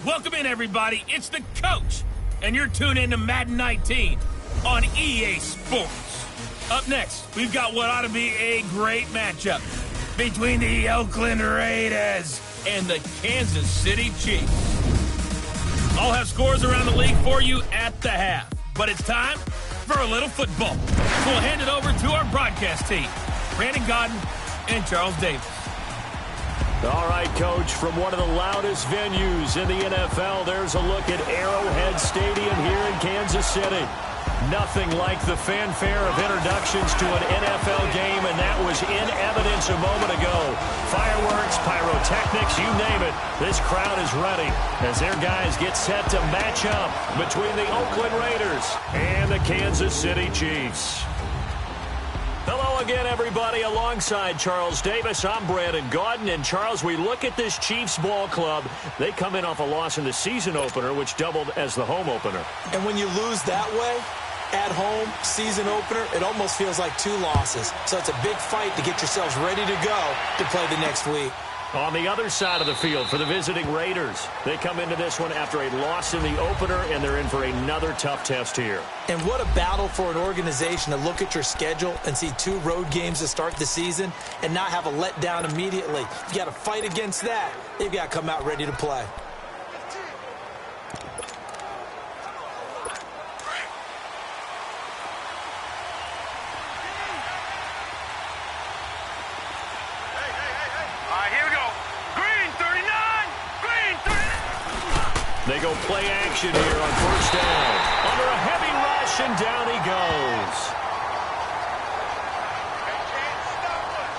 Welcome in, everybody. It's the coach, and you're tuned in to Madden 19 on EA Sports. Up next, we've got what ought to be a great matchup between the Oakland Raiders and the Kansas City Chiefs. I'll have scores around the league for you at the half, but it's time for a little football. So we'll hand it over to our broadcast team, Brandon Godden and Charles Davis. All right, Coach, from one of the loudest venues in the NFL, there's a look at Arrowhead Stadium here in Kansas City. Nothing like the fanfare of introductions to an NFL game, and that was in evidence a moment ago. Fireworks, pyrotechnics, you name it. This crowd is ready as their guys get set to match up between the Oakland Raiders and the Kansas City Chiefs. Hello again, everybody. Alongside Charles Davis, I'm Brandon Godden. And, Charles, we look at this Chiefs ball club. They come in off a loss in the season opener, which doubled as the home opener. And when you lose that way, at home, season opener, it almost feels like two losses. So it's a big fight to get yourselves ready to go to play the next week. On the other side of the field for the visiting Raiders, they come into this one after a loss in the opener, and they're in for another tough test here. And what a battle for an organization to look at your schedule and see two road games to start the season and not have a letdown immediately. You got to fight against that. You've got to come out ready to play. They go play action here on first down. Under a heavy rush, and down he goes.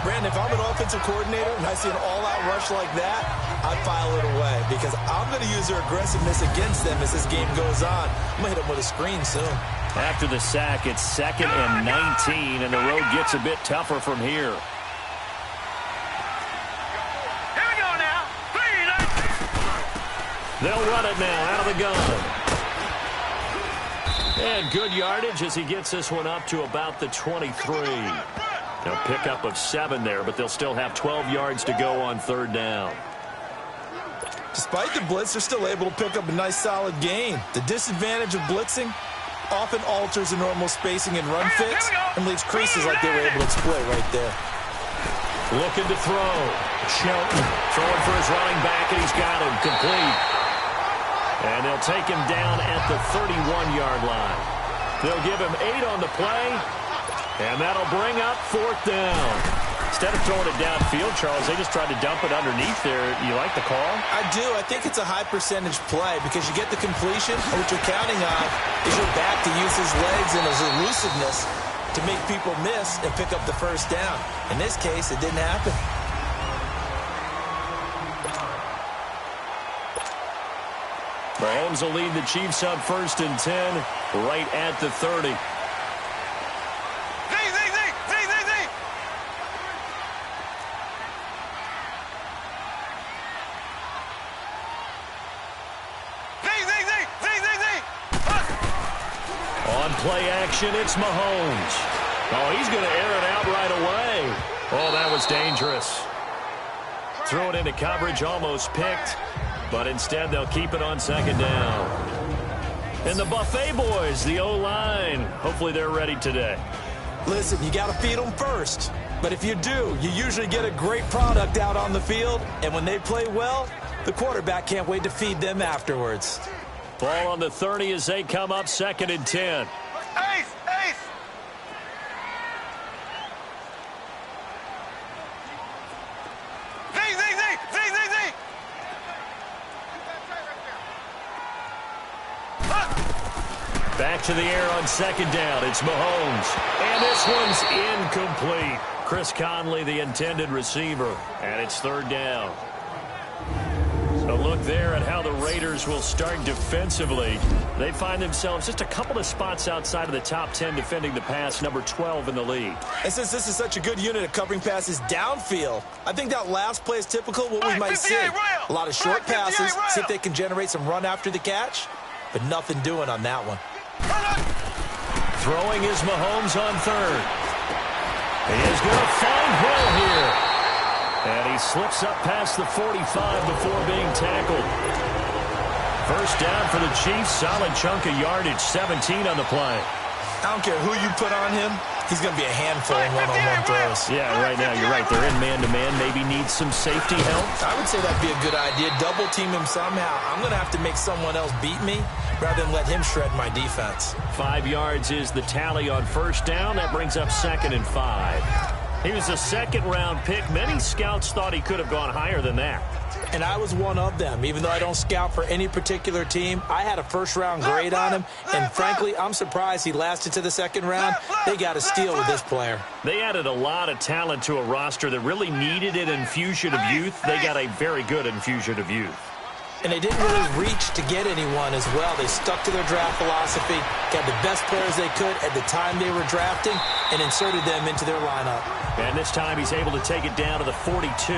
Brandon, if I'm an offensive coordinator and I see an all-out rush like that, I'd file it away because I'm going to use their aggressiveness against them as this game goes on. I'm going to hit them with a screen soon. After the sack, it's 2nd and 19, and the road gets a bit tougher from here. They'll run it now out of the gun. And good yardage as he gets this one up to about the 23. They'll pick up of 7 there, but they'll still have 12 yards to go on third down. Despite the blitz, they're still able to pick up a nice solid gain. The disadvantage of blitzing often alters the normal spacing and run fits and leaves creases like they were able to exploit right there. Looking to throw. Shelton throwing for his running back, and he's got him complete. And they'll take him down at the 31-yard line. They'll give him 8 on the play, and that'll bring up 4th down. Instead of throwing it downfield, Charles, they just tried to dump it underneath there. You like the call? I do. I think it's a high-percentage play because you get the completion, and what you're counting on is your back to use his legs and his elusiveness to make people miss and pick up the first down. In this case, it didn't happen. Mahomes will lead the Chiefs up 1st and 10, right at the 30. On play action, it's Mahomes. Oh, he's going to air it out right away. Oh, that was dangerous. Throw it into coverage, almost picked. But instead, they'll keep it on 2nd down. And the Buffet boys, the O-line, hopefully they're ready today. Listen, you got to feed them first. But if you do, you usually get a great product out on the field. And when they play well, the quarterback can't wait to feed them afterwards. Ball on the 30 as they come up 2nd and 10. Ace! Back to the air on 2nd down. It's Mahomes. And this one's incomplete. Chris Conley, the intended receiver. And it's 3rd down. A look there at how the Raiders will start defensively. They find themselves just a couple of spots outside of the top 10 defending the pass, number 12 in the league. And since this is such a good unit of covering passes downfield, I think that last play is typical of what we might see. A lot of short passes, see if they can generate some run after the catch, but nothing doing on that one. Throwing is Mahomes on 3rd. He is going to find Hill here. And he slips up past the 45 before being tackled. First down for the Chiefs. Solid chunk of yardage. 17 on the play. I don't care who you put on him. He's going to be a handful in one-on-one throws. Yeah, right now, you're right. They're in man-to-man. Maybe needs some safety help. I would say that'd be a good idea. Double team him somehow. I'm going to have to make someone else beat me rather than let him shred my defense. 5 yards is the tally on first down. That brings up 2nd and 5. He was a second-round pick. Many scouts thought he could have gone higher than that. And I was one of them. Even though I don't scout for any particular team, I had a first-round grade on him. And frankly, I'm surprised he lasted to the second round. They got a steal with this player. They added a lot of talent to a roster that really needed an infusion of youth. They got a very good infusion of youth. And they didn't really reach to get anyone as well. They stuck to their draft philosophy, got the best players they could at the time they were drafting, and inserted them into their lineup. And this time he's able to take it down to the 42.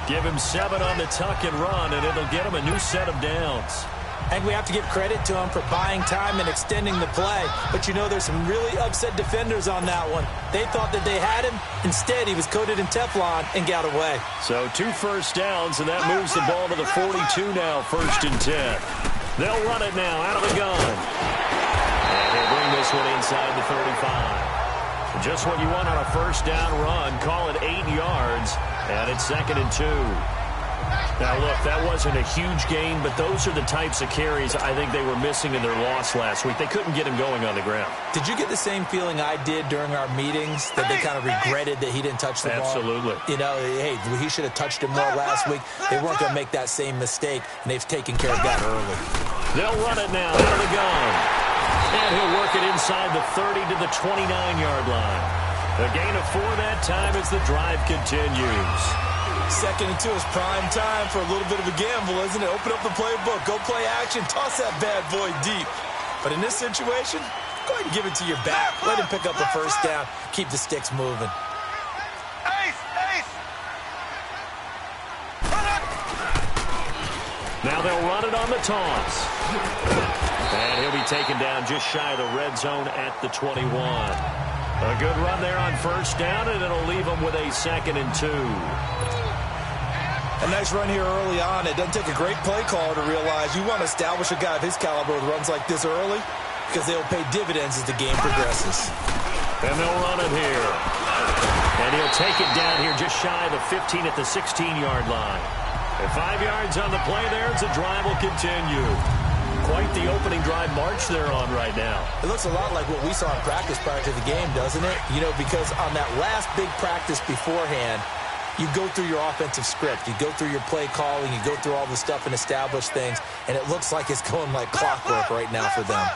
Give him 7 on the tuck and run, and it'll get him a new set of downs. And we have to give credit to him for buying time and extending the play. But you know, there's some really upset defenders on that one. They thought that they had him. Instead, he was coated in Teflon and got away. So 2 first downs, and that moves the ball to the 42 now, 1st and 10. They'll run it now out of the gun. And they'll bring this one inside the 35. Just what you want on a first down run. Call it 8 yards, and it's 2nd and 2. Now, look, that wasn't a huge gain, but those are the types of carries I think they were missing in their loss last week. They couldn't get him going on the ground. Did you get the same feeling I did during our meetings, that they kind of regretted that he didn't touch the ball? Absolutely. You know, hey, he should have touched it more last week. They weren't going to make that same mistake, and they've taken care of that early. They'll run it now out of the gun. And he'll work it inside the 30 to the 29-yard line. A gain of 4 that time as the drive continues. 2nd and 2 is prime time for a little bit of a gamble, isn't it? Open up the playbook, go play action, toss that bad boy deep. But in this situation, go ahead and give it to your back. Let him pick up the first down, keep the sticks moving. Now they'll run it on the toss. And he'll be taken down just shy of the red zone at the 21. A good run there on first down, and it'll leave him with a 2nd and 2. A nice run here early on. It doesn't take a great play caller to realize you want to establish a guy of his caliber with runs like this early, because they'll pay dividends as the game progresses. And they'll run it here. And he'll take it down here just shy of the 15 at the 16-yard line. And 5 yards on the play there as the drive will continue. Quite the opening drive march they're on right now. It looks a lot like what we saw in practice prior to the game, doesn't it? You know, because on that last big practice beforehand, you go through your offensive script. You go through your play calling. You go through all the stuff and establish things. And it looks like it's going like clockwork right now for them.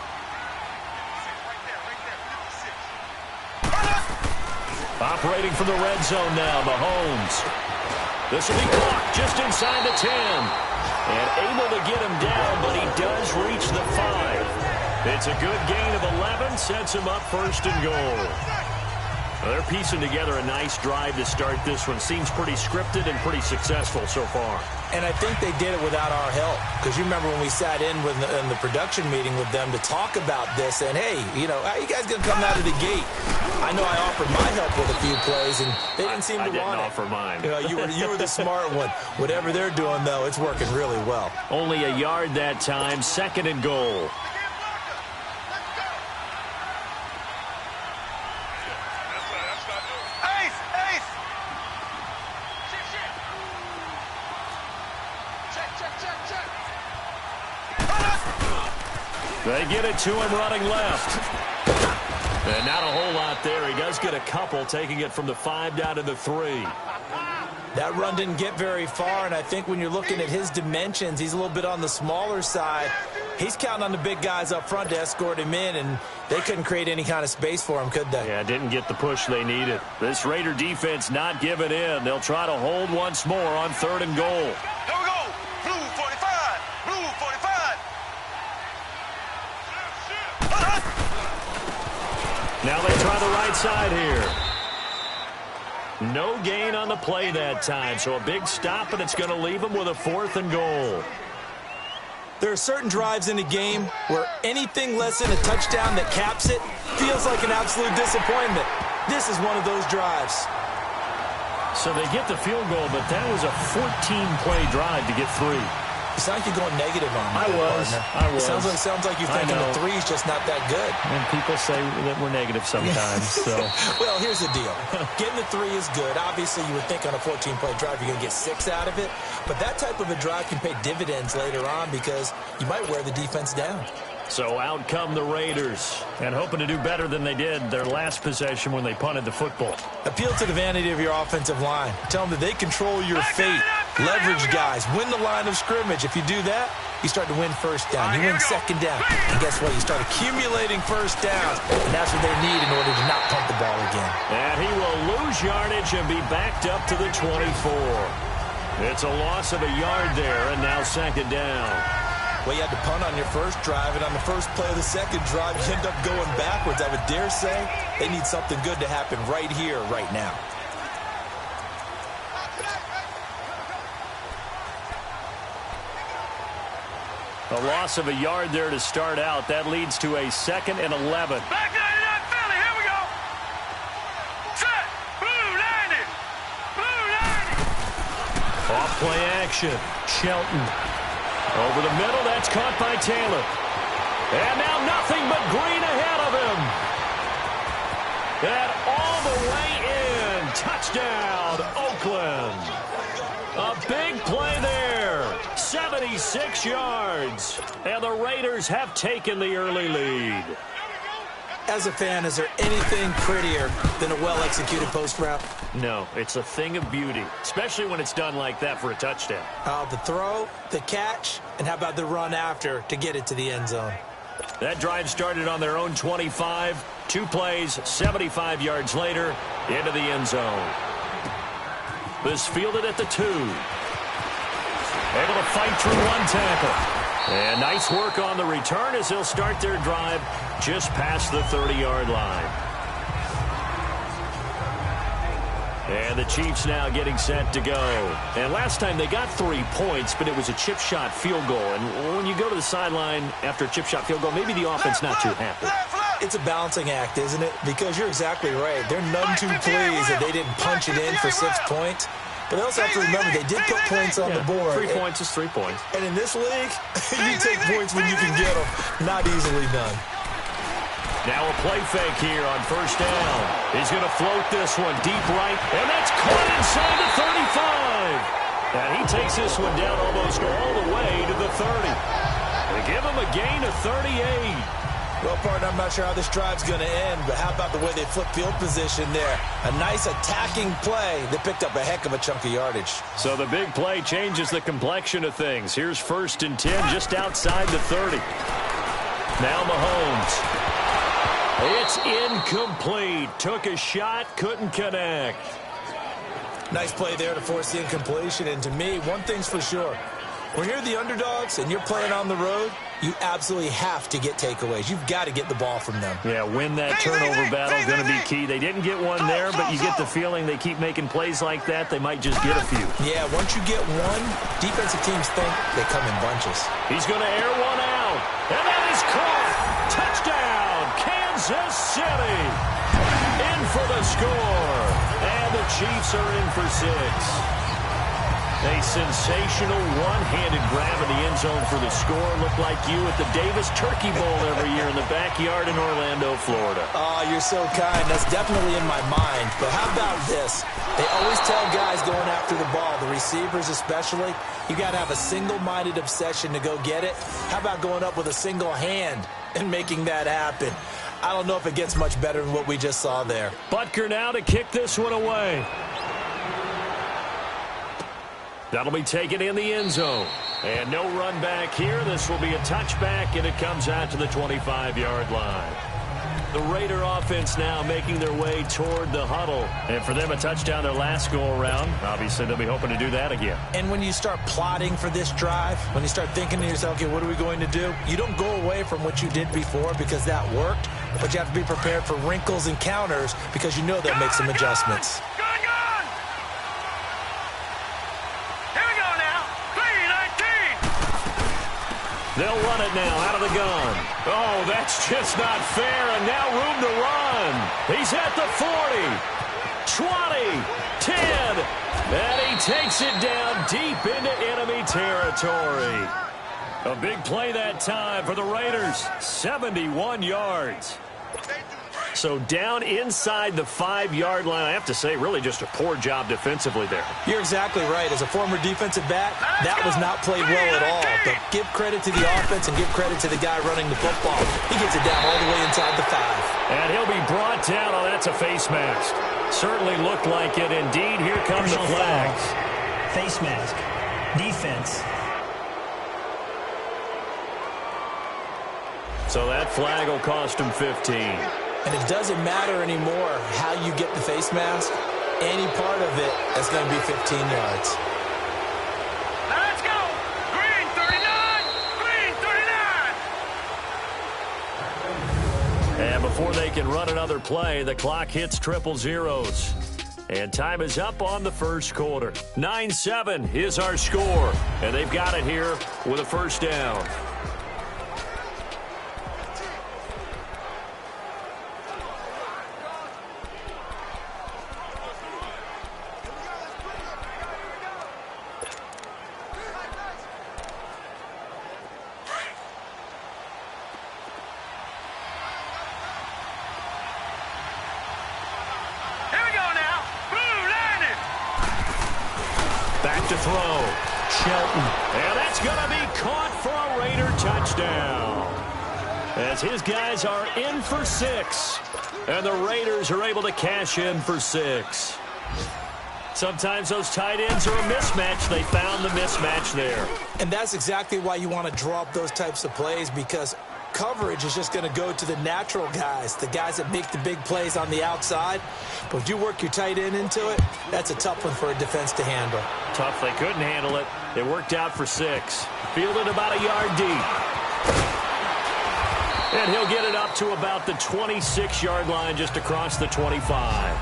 Operating from the red zone now, Mahomes. This will be clocked just inside the 10. And able to get him down, but he does reach the 5. It's a good gain of 11. Sets him up 1st and goal. They're piecing together a nice drive to start this one. Seems pretty scripted and pretty successful so far. And I think they did it without our help. Because you remember when we sat in the production meeting with them to talk about this. And, hey, you know, how are you guys going to come out of the gate? I know I offered my help with a few plays, and they didn't seem to want it. I didn't offer mine. You know, you were the smart one. Whatever they're doing, though, it's working really well. Only a yard that time. 2nd and goal. They get it to him running left. And not a whole lot there. He does get a couple, taking it from the 5 down to the 3. That run didn't get very far, and I think when you're looking at his dimensions, he's a little bit on the smaller side. He's counting on the big guys up front to escort him in, and they couldn't create any kind of space for him, could they? Yeah, didn't get the push they needed. This Raider defense not giving in. They'll try to hold once more on 3rd and goal. Here we go. Blue 45. Blue 45. Now they try the right side here. No gain on the play that time, so a big stop, and it's going to leave them with a 4th and goal. There are certain drives in a game where anything less than a touchdown that caps it feels like an absolute disappointment. This is one of those drives. So they get the field goal, but that was a 14-play drive to get 3. It's not like you're going negative on me, I was. Sounds like you're thinking the three's just not that good. And people say that we're negative sometimes. So. Well, here's the deal. Getting the three is good. Obviously, you would think on a 14-play drive you're going to get 6 out of it. But that type of a drive can pay dividends later on because you might wear the defense down. So out come the Raiders, and hoping to do better than they did their last possession when they punted the football. Appeal to the vanity of your offensive line. Tell them that they control your fate. Leverage guys. Win the line of scrimmage. If you do that, you start to win first down. You win second down. And guess what? You start accumulating first downs. And that's what they need in order to not punt the ball again. And he will lose yardage and be backed up to the 24. It's a loss of a yard there, and now second down. Well, you had to punt on your first drive, and on the first play of the second drive, you end up going backwards. I would dare say they need something good to happen right here, right now. A loss of a yard there to start out. That leads to a 2nd and 11. Back 99 Philly, here we go. Set, blue 90, blue 90. Off play action. Shelton. Over the middle, that's caught by Taylor. And now nothing but green ahead of him. And all the way in. Touchdown, Oakland. A big play there. 76 yards. And the Raiders have taken the early lead. As a fan, is there anything prettier than a well-executed post route? No, it's a thing of beauty, especially when it's done like that for a touchdown. The throw, the catch, and how about the run after to get it to the end zone? That drive started on their own 25. 2 plays, 75 yards later, into the end zone. This fielded at the 2. Able to fight through 1 tackle. And nice work on the return as they'll start their drive just past the 30-yard line. And the Chiefs now getting set to go. And last time they got 3 points, but it was a chip shot field goal. And when you go to the sideline after a chip shot field goal, maybe the offense not too happy. It's a balancing act, isn't it? Because you're exactly right. They're none too pleased that they didn't punch it in for 6 points. But they also have to remember they did put points on the board. 3 points is 3 points. And in this league, you take points when you can get them. Not easily done. Now a play fake here on first down. He's going to float this one deep right. And that's caught inside the 35. And he takes this one down almost all the way to the 30. They give him a gain of 38. Well, partner, I'm not sure how this drive's going to end, but how about the way they flip field position there? A nice attacking play that picked up a heck of a chunk of yardage. So the big play changes the complexion of things. Here's 1st and 10 just outside the 30. Now Mahomes. It's incomplete. Took a shot, couldn't connect. Nice play there to force the incompletion. And to me, one thing's for sure. When you're the underdogs and you're playing on the road, you absolutely have to get takeaways. You've got to get the ball from them. Yeah, win that turnover battle is going to be key. They didn't get one there, but you get the feeling they keep making plays like that. They might just get a few. Yeah, once you get one, defensive teams think they come in bunches. He's going to air one out. And that is caught. Touchdown, Kansas City. In for the score. And the Chiefs are in for 6. A sensational one-handed grab in the end zone for the score. Looked like you at the Davis Turkey Bowl every year in the backyard in Orlando, Florida. Oh, you're so kind. That's definitely in my mind. But how about this? They always tell guys going after the ball, the receivers especially, you got to have a single-minded obsession to go get it. How about going up with a single hand and making that happen? I don't know if it gets much better than what we just saw there. Butker now to kick this one away. That'll be taken in the end zone. And no run back here. This will be a touchback, and it comes out to the 25-yard line. The Raider offense now making their way toward the huddle. And for them, a touchdown their last go-around. Obviously, they'll be hoping to do that again. And when you start plotting for this drive, when you start thinking to yourself, okay, what are we going to do? You don't go away from what you did before because that worked, but you have to be prepared for wrinkles and counters because you know they'll make some adjustments. They'll run it now out of the gun. Oh, that's just not fair, and now room to run. He's at the 40, 20, 10, And he takes it down deep into enemy territory. A big play that time for the Raiders. 71 yards. So down inside the 5-yard line. I have to say, really just a poor job defensively there. You're exactly right. As a former defensive back, that was not played well at all. But give credit to the offense and give credit to the guy running the football. He gets it down all the way inside the 5. And he'll be brought down. Oh, that's a face mask. Certainly looked like it. Indeed, here comes the flags. Face mask. Defense. So that flag will cost him 15. And it doesn't matter anymore how you get the face mask. Any part of it is going to be 15 yards. Let's go! Green 39! Green 39! And before they can run another play, the clock hits triple zeros. And time is up on the first quarter. 9-7 is our score. And they've got it here with a first down. Back to throw. Shelton. And that's going to be caught for a Raider touchdown. As his guys are in for 6. And the Raiders are able to cash in for 6. Sometimes those tight ends are a mismatch. They found the mismatch there. And that's exactly why you want to draw up those types of plays, because coverage is just going to go to the natural guys, the guys that make the big plays on the outside. But if you work your tight end into it, that's a tough one for a defense to handle. Tough. They couldn't handle it. It worked out for 6. Fielded about a yard deep. And he'll get it up to about the 26-yard line, just across the 25.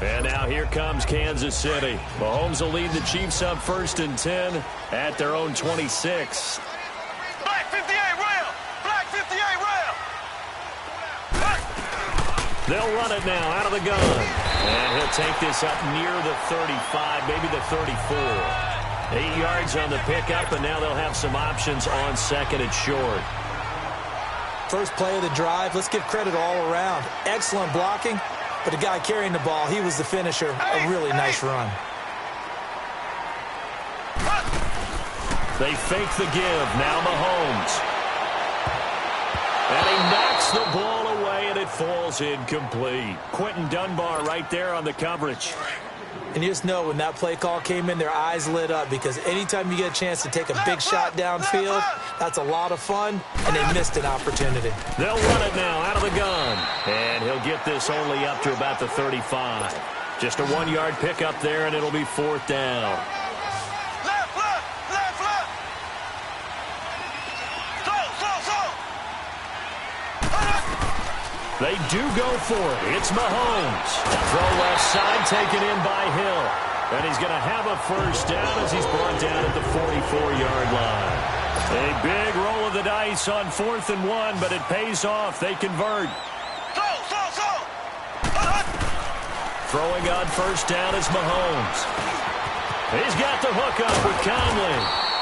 And now here comes Kansas City. Mahomes will lead the Chiefs up 1st and 10 at their own 26. Black 58 rail! Black 58 rail! They'll run it now out of the gun. And he'll take this up near the 35, maybe the 34. 8 yards on the pickup, and now they'll have some options on 2nd and short. First play of the drive, let's give credit all around. Excellent blocking, but the guy carrying the ball, he was the finisher. A really nice run. They fake the give. Now Mahomes. And he knocks the ball away, and it falls incomplete. Quentin Dunbar right there on the coverage. And you just know when that play call came in, their eyes lit up, because anytime you get a chance to take a big shot downfield, that's a lot of fun, and they missed an opportunity. They'll run it now out of the gun. And he'll get this only up to about the 35. Just a 1-yard pickup there, and it'll be 4th down. Left, left, left, left! They do go for it. It's Mahomes. Throw left side taken in by Hill. And he's going to have a first down as he's brought down at the 44-yard line. A big roll of the dice on 4th and 1, but it pays off. They convert. Throwing on first down is Mahomes. He's got the hook up with Conley.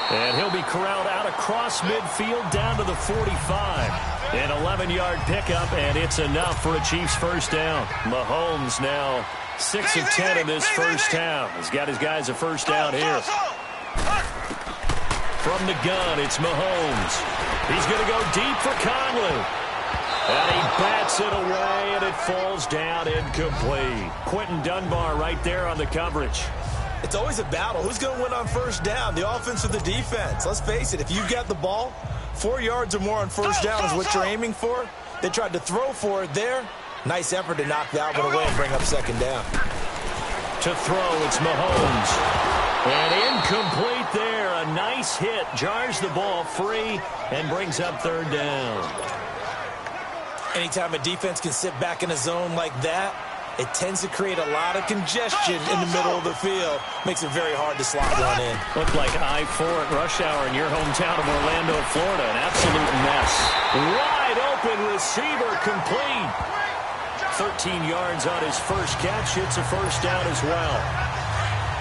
And he'll be corralled out across midfield down to the 45. An 11-yard pickup, and it's enough for a Chiefs first down. Mahomes now 6 of 10 in this first half. He's got his guys a first down here. From the gun, it's Mahomes. He's going to go deep for Conley. And he bats it away, and it falls down incomplete. Quentin Dunbar right there on the coverage. It's always a battle. Who's going to win on first down, the offense or the defense? Let's face it, if you've got the ball, 4 yards or more on first down is what you're aiming for. They tried to throw for it there. Nice effort to knock that one away and bring up second down. To throw, it's Mahomes. And incomplete there. A nice hit. Jars the ball free and brings up 3rd down. Anytime a defense can sit back in a zone like that, it tends to create a lot of congestion in the middle of the field. Makes it very hard to slot one in. Looked like I-4 at rush hour in your hometown of Orlando, Florida. An absolute mess. Wide open receiver complete. 13 yards on his first catch. It's a first down as well.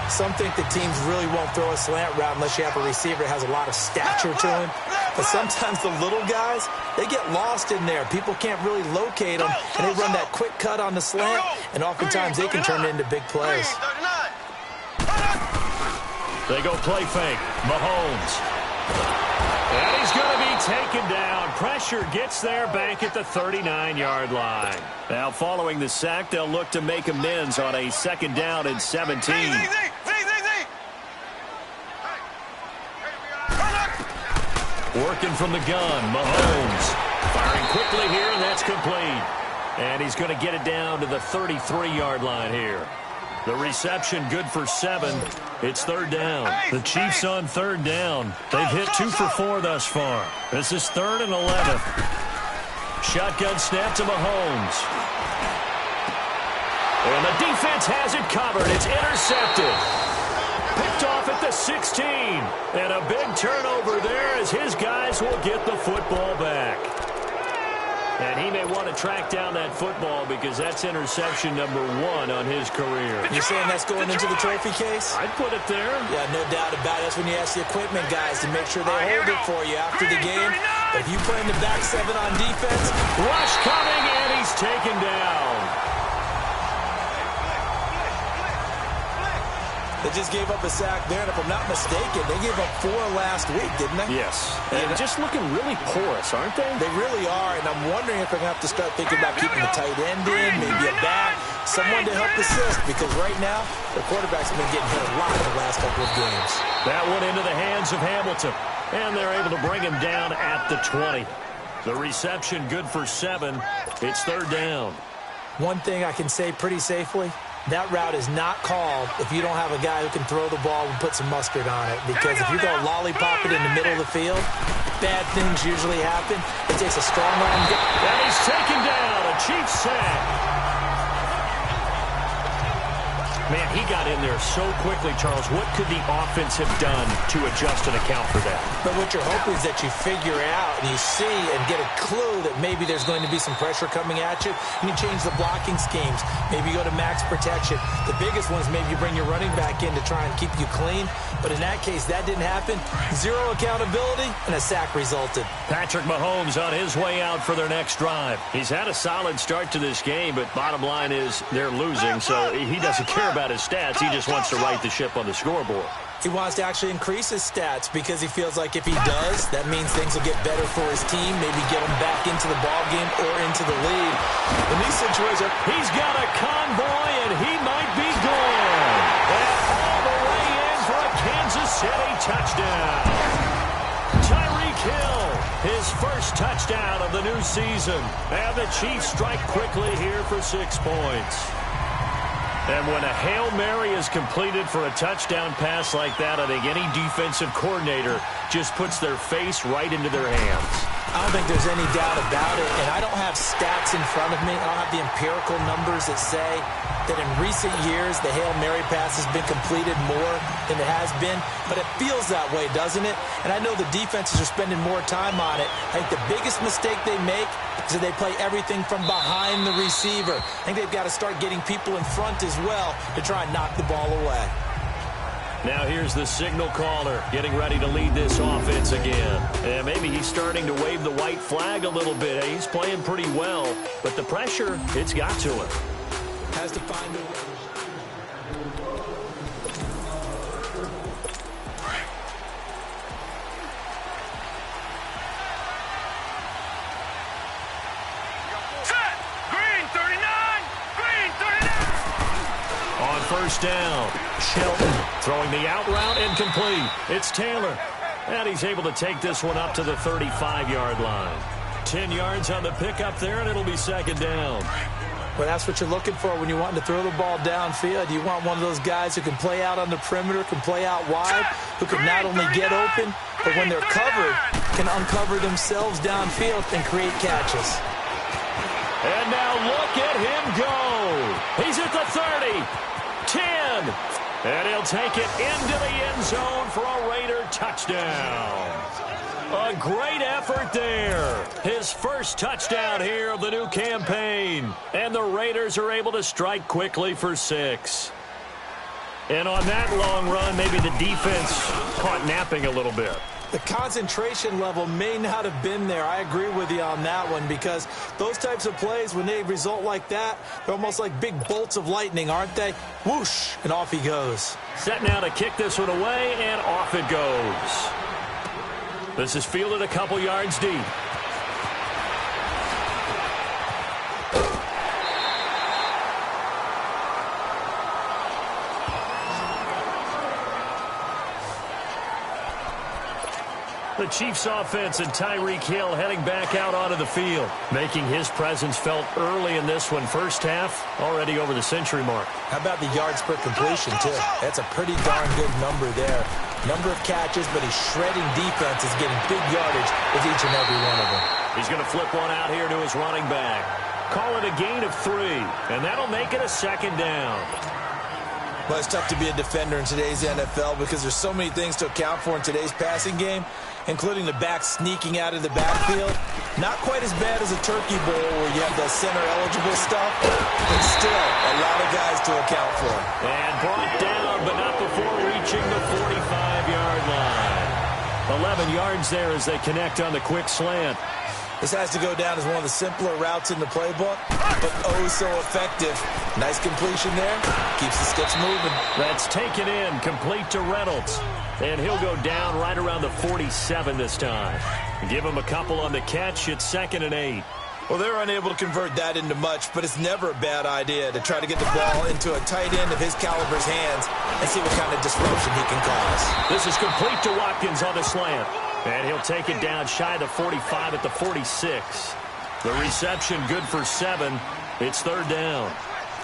Some think that teams really won't throw a slant route unless you have a receiver that has a lot of stature to him. But sometimes the little guys, they get lost in there. People can't really locate them, and they run that quick cut on the slant, and oftentimes they can turn it into big plays. They go play fake. Mahomes. And he's going to be taken down. Pressure gets there back at the 39-yard line. Now, following the sack, they'll look to make amends on a second down and 17. Working from the gun, Mahomes. Firing quickly here, and that's complete. And he's going to get it down to the 33-yard line here. The reception good for 7. It's third down. The Chiefs on third down. They've hit 2 for 4 thus far. This is 3rd and 11. Shotgun snap to Mahomes. And the defense has it covered. It's intercepted. Picked off at the 16. And a big turnover there as his guys will get the football back. And he may want to track down that football because that's interception number 1 on his career. You're saying that's going into the trophy case? I'd put it there. Yeah, no doubt about it. That's when you ask the equipment guys to make sure they hold it for you after the game. But if you play in the back 7 on defense, rush coming, and he's taken down. they just gave up a sack there, and if I'm not mistaken, they gave up 4 last week, didn't they? Yes. And just looking really porous, aren't they? They really are, and I'm wondering if they're going to have to start thinking about keeping the tight end in, maybe a back, someone to help assist, because right now, the quarterback's been getting hit a lot in the last couple of games. That one into the hands of Hamilton, and they're able to bring him down at the 20. The reception good for 7. It's third down. One thing I can say pretty safely, that route is not called if you don't have a guy who can throw the ball and put some mustard on it. Because if you go lollipop it in the middle of the field, bad things usually happen. It takes a strong arm. And he's taken down. A Chiefs sack. Man, he got in there so quickly, Charles. What could the offense have done to adjust and account for that? But what you're hoping is that you figure out and you see and get a clue that maybe there's going to be some pressure coming at you, and you change the blocking schemes. Maybe you go to max protection. The biggest one is maybe you bring your running back in to try and keep you clean. But in that case, that didn't happen. 0 accountability, and a sack resulted. Patrick Mahomes on his way out for their next drive. He's had a solid start to this game, but bottom line is they're losing, so he doesn't care about his stats. He just wants to right the ship on the scoreboard. He wants to actually increase his stats because he feels like if he does, that means things will get better for his team, maybe get him back into the ball game or into the lead. In these situations, he's got a convoy, and he might be gone. And all the way in for a Kansas City touchdown. Tyreek Hill, his first touchdown of the new season. And the Chiefs strike quickly here for 6 points. And when a Hail Mary is completed for a touchdown pass like that, I think any defensive coordinator just puts their face right into their hands. I don't think there's any doubt about it, and I don't have stats in front of me. I don't have the empirical numbers that say that in recent years the Hail Mary pass has been completed more than it has been, but it feels that way, doesn't it? And I know the defenses are spending more time on it. I think the biggest mistake they make is that they play everything from behind the receiver. I think they've got to start getting people in front as well to try and knock the ball away. Now here's the signal caller getting ready to lead this offense again. And maybe he's starting to wave the white flag a little bit. He's playing pretty well, but the pressure, it's got to him. Has to find a way. First down. Shelton throwing the out route incomplete. It's Taylor. And he's able to take this one up to the 35-yard line. 10 yards on the pickup there, and it'll be second down. Well, that's what you're looking for when you're wanting to throw the ball downfield. You want one of those guys who can play out on the perimeter, can play out wide, who can not only get open, but when they're covered, can uncover themselves downfield and create catches. And now look at him go. He's at the 30. 10, and he'll take it into the end zone for a Raider touchdown. A great effort there. His first touchdown here of the new campaign. And the Raiders are able to strike quickly for 6. And on that long run, maybe the defense caught napping a little bit. The concentration level may not have been there. I agree with you on that one, because those types of plays, when they result like that, they're almost like big bolts of lightning, aren't they? Whoosh, and off he goes. Set now to kick this one away, and off it goes. This is fielded a couple yards deep. The Chiefs offense and Tyreek Hill heading back out onto the field, making his presence felt early in this one. First half, already over the century mark. How about the yards per completion, too? That's a pretty darn good number there. Number of catches, but he's shredding defenses, getting big yardage with each and every one of them. He's going to flip one out here to his running back. Call it a gain of 3, and that'll make it a second down. Well, it's tough to be a defender in today's NFL because there's so many things to account for in today's passing game, including the back sneaking out of the backfield. Not quite as bad as a turkey bowl where you have the center-eligible stuff, but still a lot of guys to account for. And brought down, but not before reaching the 45-yard line. 11 yards there as they connect on the quick slant. This has to go down as one of the simpler routes in the playbook, but oh so effective. Nice completion there. Keeps the sticks moving. That's taken in, complete to Reynolds. And he'll go down right around the 47 this time. Give him a couple on the catch. It's 2nd and 8. Well, they're unable to convert that into much, but it's never a bad idea to try to get the ball into a tight end of his caliber's hands and see what kind of disruption he can cause. This is complete to Watkins on the slant. And he'll take it down shy of the 45 at the 46. The reception good for 7. It's 3rd down.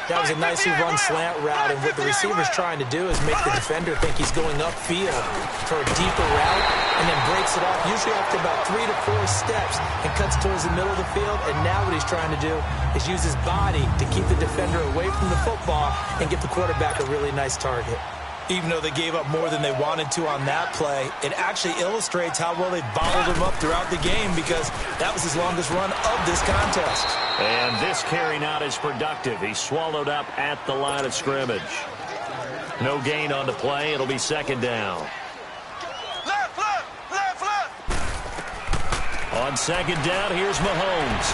That was a nicely run slant route, and what the receiver's trying to do is make the defender think he's going upfield for a deeper route, and then breaks it off, usually after about 3 to 4 steps, and cuts towards the middle of the field. And now what he's trying to do is use his body to keep the defender away from the football and get the quarterback a really nice target. Even though they gave up more than they wanted to on that play, it actually illustrates how well they bottled him up throughout the game, because that was his longest run of this contest. And this carry not as productive. He's swallowed up at the line of scrimmage. No gain on the play. It'll be 2nd down. Left, left, left, left. On 2nd down, here's Mahomes.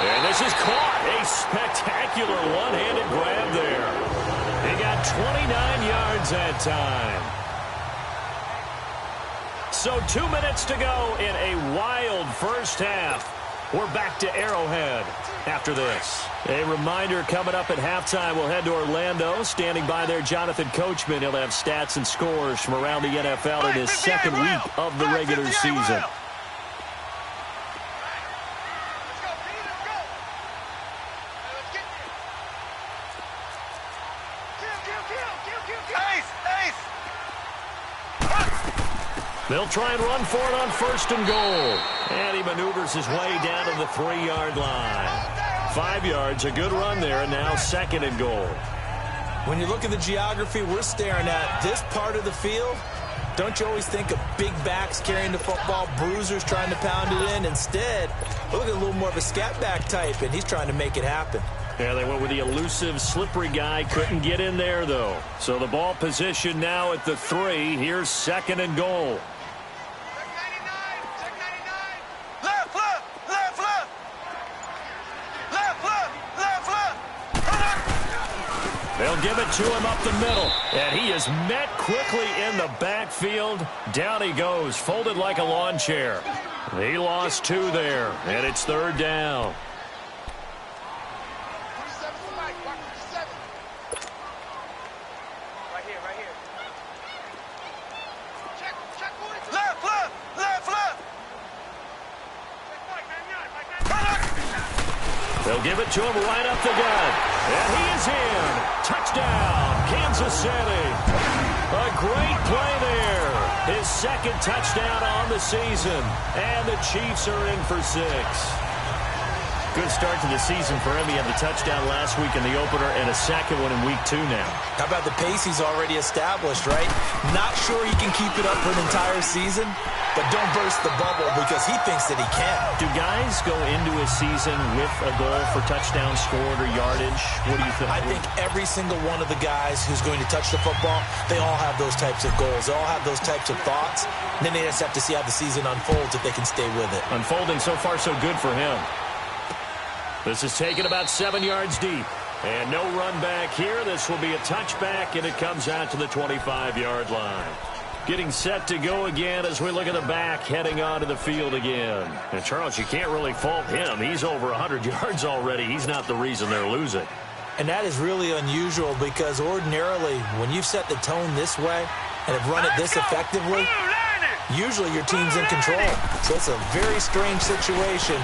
And this is caught. A spectacular one-handed grab there. He got 29 yards that time. So 2 minutes to go in a wild first half. We're back to Arrowhead after this. A reminder, coming up at halftime, we'll head to Orlando. Standing by there, Jonathan Coachman. He'll have stats and scores from around the NFL in his 2nd week of the regular season. They'll try and run for it on 1st and goal. And he maneuvers his way down to the 3-yard line. 5 yards, a good run there, and now 2nd and goal. When you look at the geography we're staring at, this part of the field, don't you always think of big backs carrying the football, bruisers trying to pound it in? Instead, look at a little more of a scat back type, and he's trying to make it happen. Yeah, they went with the elusive, slippery guy. Couldn't get in there, though. So the ball position now at the 3. Here's 2nd and goal. They'll give it to him up the middle. And he is met quickly in the backfield. Down he goes, folded like a lawn chair. He lost 2 there, and it's 3rd down. They'll give it to him right up the gut. And he is in. Touchdown, Kansas City. A great play there. His 2nd touchdown on the season. And the Chiefs are in for 6. Good start to the season for him. He had the touchdown last week in the opener and a second one in week 2 now. How about the pace he's already established, right? Not sure he can keep it up for an entire season, but don't burst the bubble because he thinks that he can. Do guys go into a season with a goal for touchdowns scored or yardage? What do you think? I think every single one of the guys who's going to touch the football, they all have those types of goals. They all have those types of thoughts. And then they just have to see how the season unfolds if they can stay with it. Unfolding so far so good for him. This is taken about 7 yards deep. And no run back here. This will be a touchback, and it comes out to the 25-yard line. Getting set to go again as we look at the back heading onto the field again. And, Charles, you can't really fault him. He's over 100 yards already. He's not the reason they're losing. And that is really unusual because ordinarily when you've set the tone this way and have run it this effectively, usually your team's in control. So it's a very strange situation.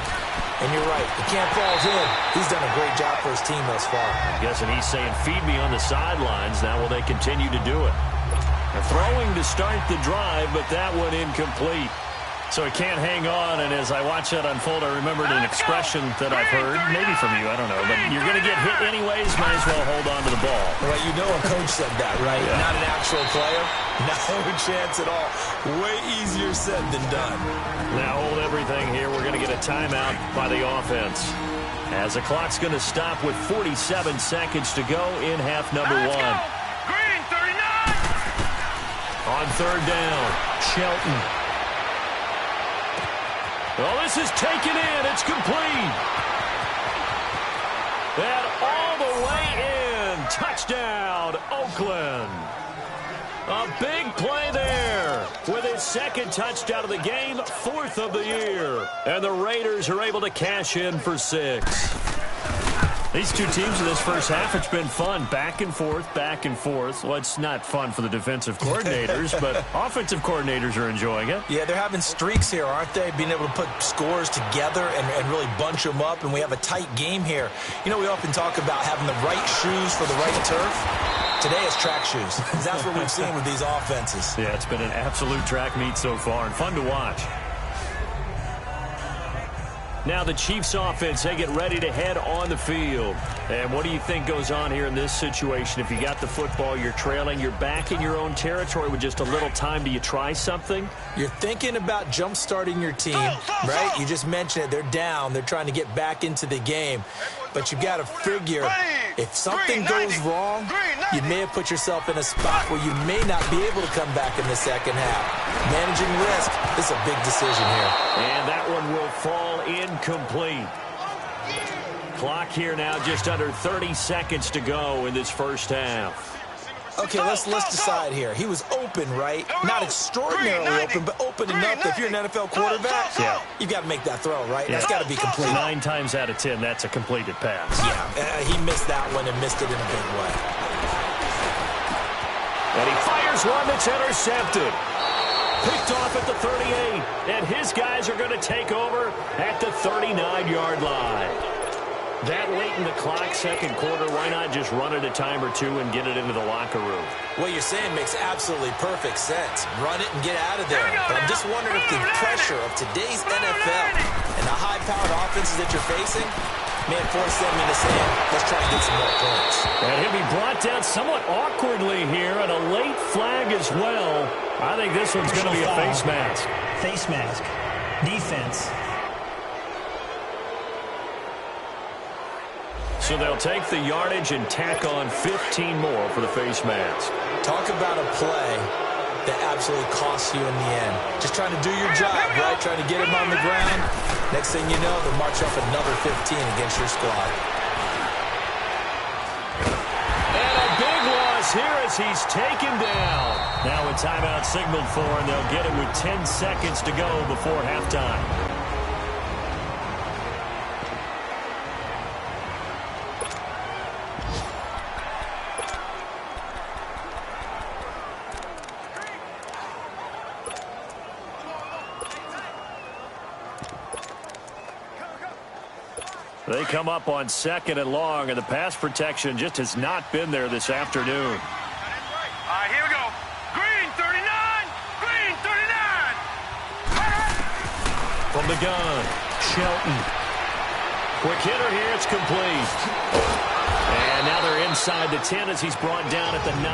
And you're right, you can't fault him. He's done a great job for his team thus far. I'm guessing he's saying, feed me on the sidelines. Now will they continue to do it? They're throwing to start the drive, but that one incomplete. So he can't hang on, and as I watch that unfold, I remembered an expression that I've heard, maybe from you, I don't know, but you're going to get hit anyways, might as well hold on to the ball. Right, you know a coach said that, right? Yeah. Not an actual player. No chance at all. Way easier said than done. Now hold everything here. We're going to get a timeout by the offense. As the clock's going to stop with 47 seconds to go in half number 1. Green 39. On third down, Shelton. Well, this is taken in. It's complete. And all the way in. Touchdown, Oakland. A big play there with his second touchdown of the game, 4th of the year. And the Raiders are able to cash in for 6. These two teams in this first half, it's been fun. Back and forth, back and forth. Well, it's not fun for the defensive coordinators, but offensive coordinators are enjoying it. Yeah, they're having streaks here, aren't they? Being able to put scores together and really bunch them up, and we have a tight game here. You know, we often talk about having the right shoes for the right turf. Today is track shoes. That's what we've seen with these offenses. Yeah, it's been an absolute track meet so far, and fun to watch. Now the Chiefs offense, they get ready to head on the field. And what do you think goes on here in this situation? If you got the football, you're trailing, you're back in your own territory with just a little time. Do you try something? You're thinking about jump-starting your team, right? You just mentioned it. They're down. They're trying to get back into the game. But you got to figure if something goes wrong, you may have put yourself in a spot where you may not be able to come back in the second half. Managing risk is a big decision here. And that one will fall incomplete. Clock here now, just under 30 seconds to go in this first half. Okay, let's decide here. He was open, right? Not extraordinarily open, but open enough that if you're an NFL quarterback, you've got to make that throw, right? That's got to be complete. 9 times out of 10, that's a completed pass. Yeah, he missed that one and missed it in a big way. And he fires one that's intercepted. Picked off at the 38, and his guys are going to take over at the 39-yard line. That late in the clock, second quarter, why not just run it a time or two and get it into the locker room? What you're saying makes absolutely perfect sense. Run it and get out of there. But I'm just wondering if the pressure of today's NFL and the high-powered offenses that you're facing may force them into saying, let's try and get some more points. And he'll be brought down somewhat awkwardly here, and a late flag as well. I think this one's going to be a face mask. Face mask. Defense. So they'll take the yardage and tack on 15 more for the face mask. Talk about a play that absolutely costs you in the end. Just trying to do your job, right? Trying to get him on the ground. Next thing you know, they'll march up another 15 against your squad. And a big loss here as he's taken down. Now a timeout signaled for, and they'll get it with 10 seconds to go before halftime. They come up on 2nd and long, and the pass protection just has not been there this afternoon. All right, here we go. Green 39. Green 39. From the gun, Shelton. Quick hitter here. It's complete. And now they're inside the 10 as he's brought down at the 9.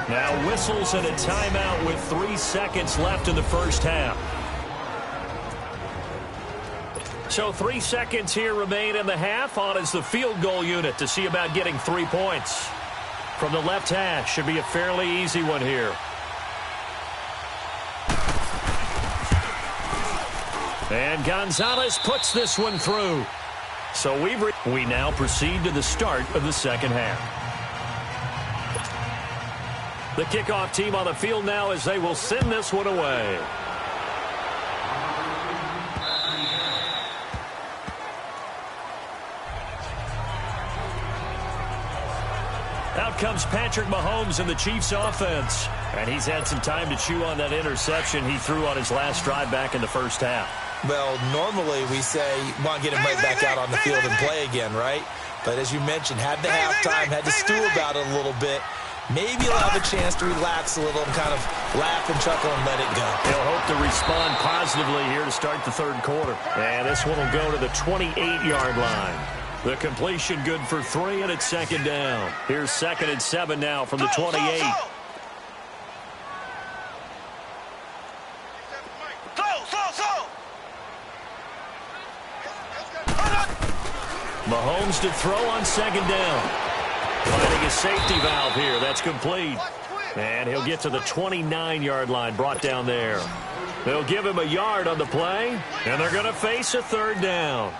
Now whistles and a timeout with 3 seconds left in the first half. So 3 seconds here remain in the half. On is the field goal unit to see about getting 3 points. From the left hash, should be a fairly easy one here. And Gonzalez puts this one through. So we now proceed to the start of the second half. The kickoff team on the field now as they will send this one away. Out comes Patrick Mahomes in the Chiefs offense. And he's had some time to chew on that interception he threw on his last drive back in the first half. Well, normally we say, want to get him right back out on the field and play again, right? But as you mentioned, had the halftime, had to stew about it a little bit. Maybe he'll have a chance to relax a little and kind of laugh and chuckle and let it go. He'll hope to respond positively here to start the third quarter. And this one will go to the 28-yard line. The completion good for 3, and it's second down. Here's 2nd and 7 now from the 28. Mahomes to throw on second down. Finding a safety valve here. That's complete. And he'll get to the 29-yard line, brought down there. They'll give him a yard on the play, and they're going to face a third down.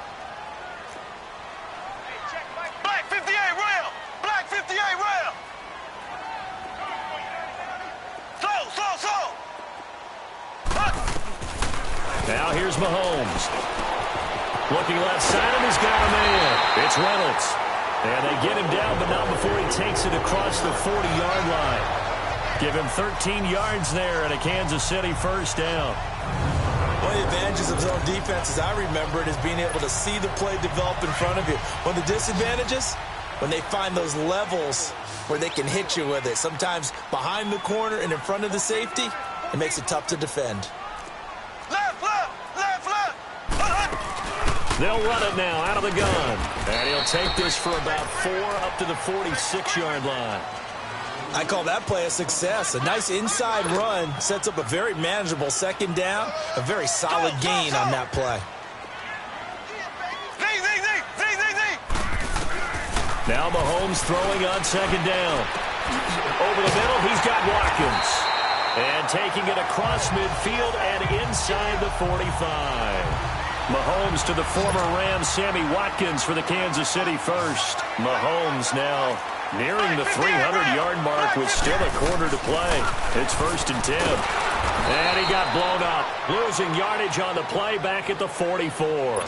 Black 58 rail! Black 58 rail! Slow! Now here's Mahomes. Looking left side, and he's got a man. It's Reynolds. And they get him down, but not before he takes it across the 40-yard line. Give him 13 yards there and a Kansas City first down. One of the advantages of zone defense, as I remember it, is being able to see the play develop in front of you. One of the disadvantages, when they find those levels where they can hit you with it. Sometimes behind the corner and in front of the safety, it makes it tough to defend. They'll run it now out of the gun. And he'll take this for about 4 up to the 46-yard line. I call that play a success. A nice inside run sets up a very manageable second down. A very solid gain on that play. Now Mahomes throwing on second down. Over the middle, he's got Watkins. And taking it across midfield and inside the 45. Mahomes to the former Rams, Sammy Watkins for the Kansas City first. Mahomes now nearing the 300-yard mark with still a quarter to play. It's 1st and 10. And he got blown up, losing yardage on the play back at the 44.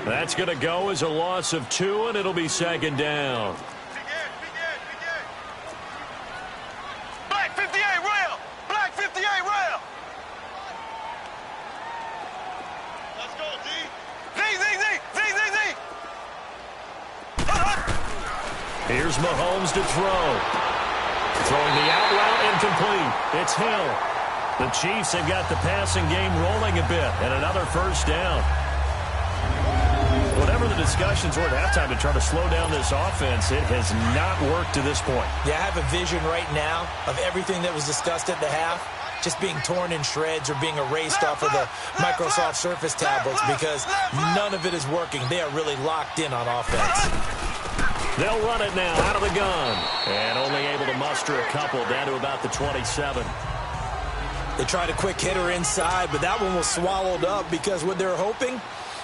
That's going to go as a loss of 2, and it'll be second down. Black 58 rail! Black 58 rail! Let's go, D! Z! Here's Mahomes to throw. Throwing the out route incomplete. It's Hill. The Chiefs have got the passing game rolling a bit, and another first down. Whatever the discussions were at halftime to try to slow down this offense, it has not worked to this point. Yeah, I have a vision right now of everything that was discussed at the half just being torn in shreds or being erased off of the Microsoft Surface tablets because none of it is working. They are really locked in on offense. They'll run it now out of the gun. And only able to muster a couple down to about the 27. They tried a quick hitter inside, but that one was swallowed up because what they're hoping,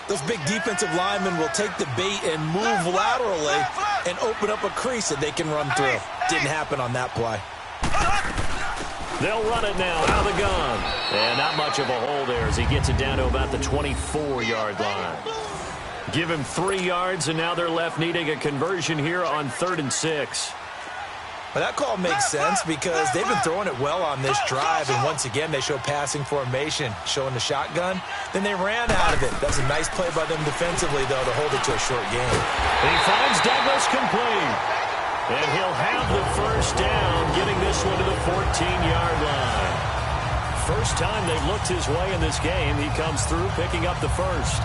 those big defensive linemen will take the bait and move laterally and open up a crease that they can run through. Didn't happen on that play. They'll run it now out of the gun. And not much of a hole there as he gets it down to about the 24-yard line. Give him 3 yards, and now they're left needing a conversion here on 3rd and 6. Well, that call makes sense because they've been throwing it well on this drive, and once again they show passing formation, showing the shotgun. Then they ran out of it. That's a nice play by them defensively, though, to hold it to a short game. He finds Douglas complete. And he'll have the first down, getting this one to the 14-yard line. First time they've looked his way in this game. He comes through, picking up the first.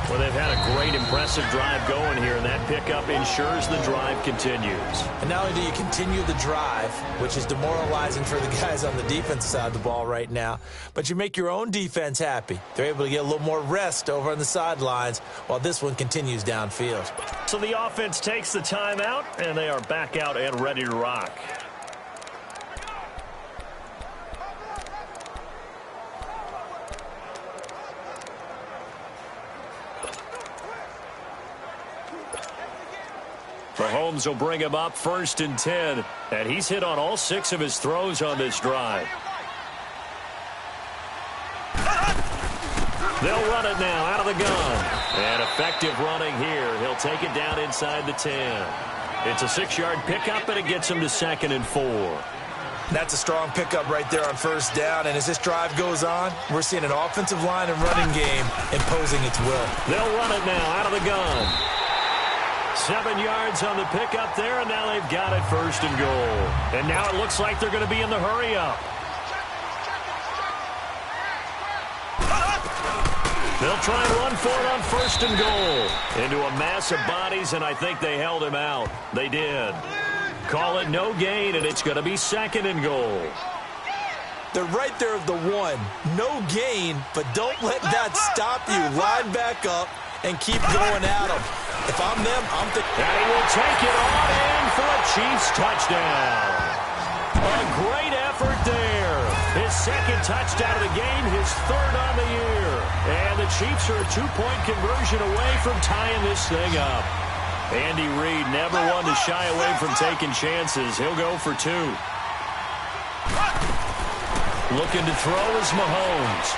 Well, they've had a great, impressive drive going here, and that pickup ensures the drive continues. And not only do you continue the drive, which is demoralizing for the guys on the defensive side of the ball right now, but you make your own defense happy. They're able to get a little more rest over on the sidelines while this one continues downfield. So the offense takes the timeout, and they are back out and ready to rock. Mahomes will bring him up 1st and 10, and he's hit on all 6 of his throws on this drive. They'll run it now out of the gun. And effective running here. He'll take it down inside the 10. It's a 6-yard pickup, and it gets him to 2nd and 4. That's a strong pickup right there on 1st down, and as this drive goes on, we're seeing an offensive line and running game imposing its will. They'll run it now out of the gun. 7 yards on the pickup there, and now they've got it 1st and goal. And now it looks like they're going to be in the hurry-up. They'll try and run for it on 1st and goal. Into a mass of bodies, and I think they held him out. They did. Call it no gain, and it's going to be 2nd and goal. They're right there at the 1. No gain, but don't let that stop you. Line back up and keep going at them. If I'm them, I'm thinking. And he will take it on in for a Chiefs touchdown. A great effort there. His 2nd touchdown of the game, his 3rd on the year. And the Chiefs are a 2-point conversion away from tying this thing up. Andy Reid never one to shy away from taking chances. He'll go for 2. Looking to throw is Mahomes.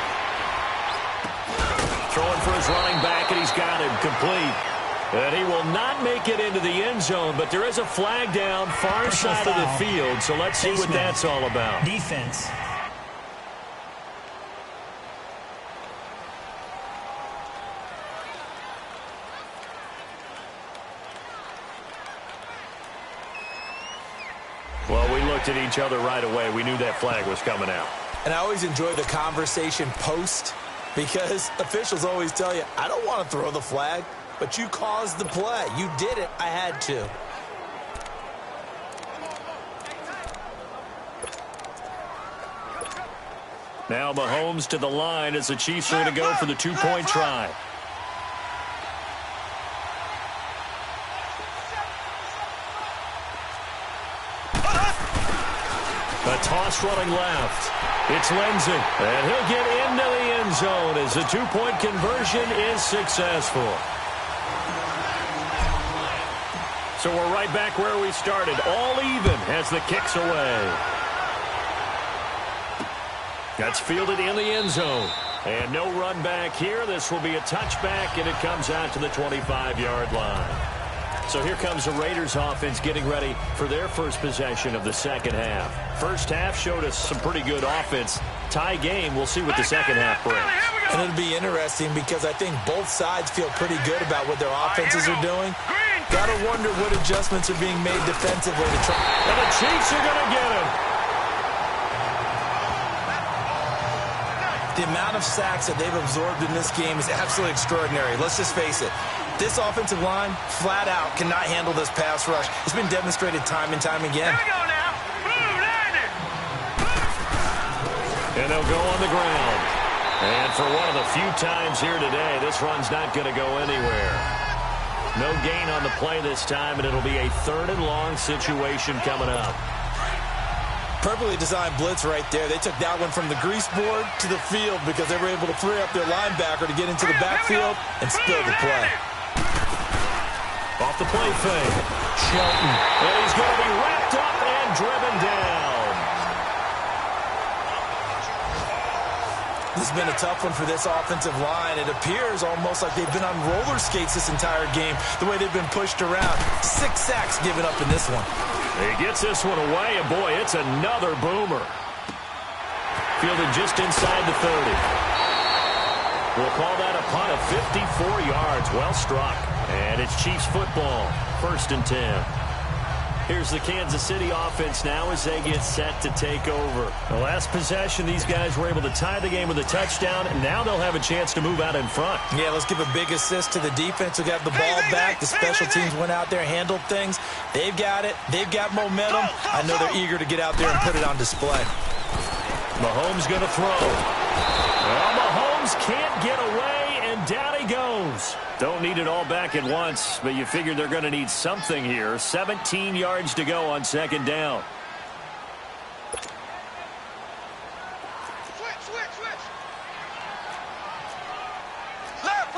Throwing for his running back, and he's got him complete. And he will not make it into the end zone, but there is a flag down far side of the field, so let's see what that's all about. Defense. Well, we looked at each other right away. We knew that flag was coming out. And I always enjoy the conversation post, because officials always tell you, I don't want to throw the flag, but you caused the play. You did it. I had to. Now Mahomes to the line as the Chiefs are going to go for the 2-point try. A toss running left. It's Lindsey, and he'll get into the end zone as the 2-point conversion is successful. So we're right back where we started, all even as the kick's away. That's fielded in the end zone. And no run back here. This will be a touchback, and it comes out to the 25-yard line. So here comes the Raiders offense getting ready for their first possession of the second half. First half showed us some pretty good offense. Tie game, we'll see what the second half brings. And it'll be interesting because I think both sides feel pretty good about what their offenses are doing. Got to wonder what adjustments are being made defensively to try. And the Chiefs are going to get him. The amount of sacks that they've absorbed in this game is absolutely extraordinary. Let's just face it. This offensive line, flat out, cannot handle this pass rush. It's been demonstrated time and time again. Here we go now. And they'll go on the ground. And for one of the few times here today, this run's not going to go anywhere. No gain on the play this time, and it'll be a 3rd and long situation coming up. Perfectly designed blitz right there. They took that one from the grease board to the field because they were able to free up their linebacker to get into the backfield and spill the play. Off the play fake. Shelton. And he's going to be wrapped up and driven down. This has been a tough one for this offensive line. It appears almost like they've been on roller skates this entire game, the way they've been pushed around. 6 sacks given up in this one. He gets this one away, and boy, it's another boomer. Fielded just inside the 30. We'll call that a punt of 54 yards. Well struck. And it's Chiefs football. 1st and 10. Here's the Kansas City offense now as they get set to take over. The last possession, these guys were able to tie the game with a touchdown, and now they'll have a chance to move out in front. Yeah, let's give a big assist to the defense who got the ball back. The special teams went out there, handled things. They've got it. They've got momentum. I know they're eager to get out there and put it on display. Mahomes going to throw. Well, Mahomes can't get away, and down he goes. Don't need it all back at once, but you figure they're going to need something here. 17 yards to go on second down. Switch. Left.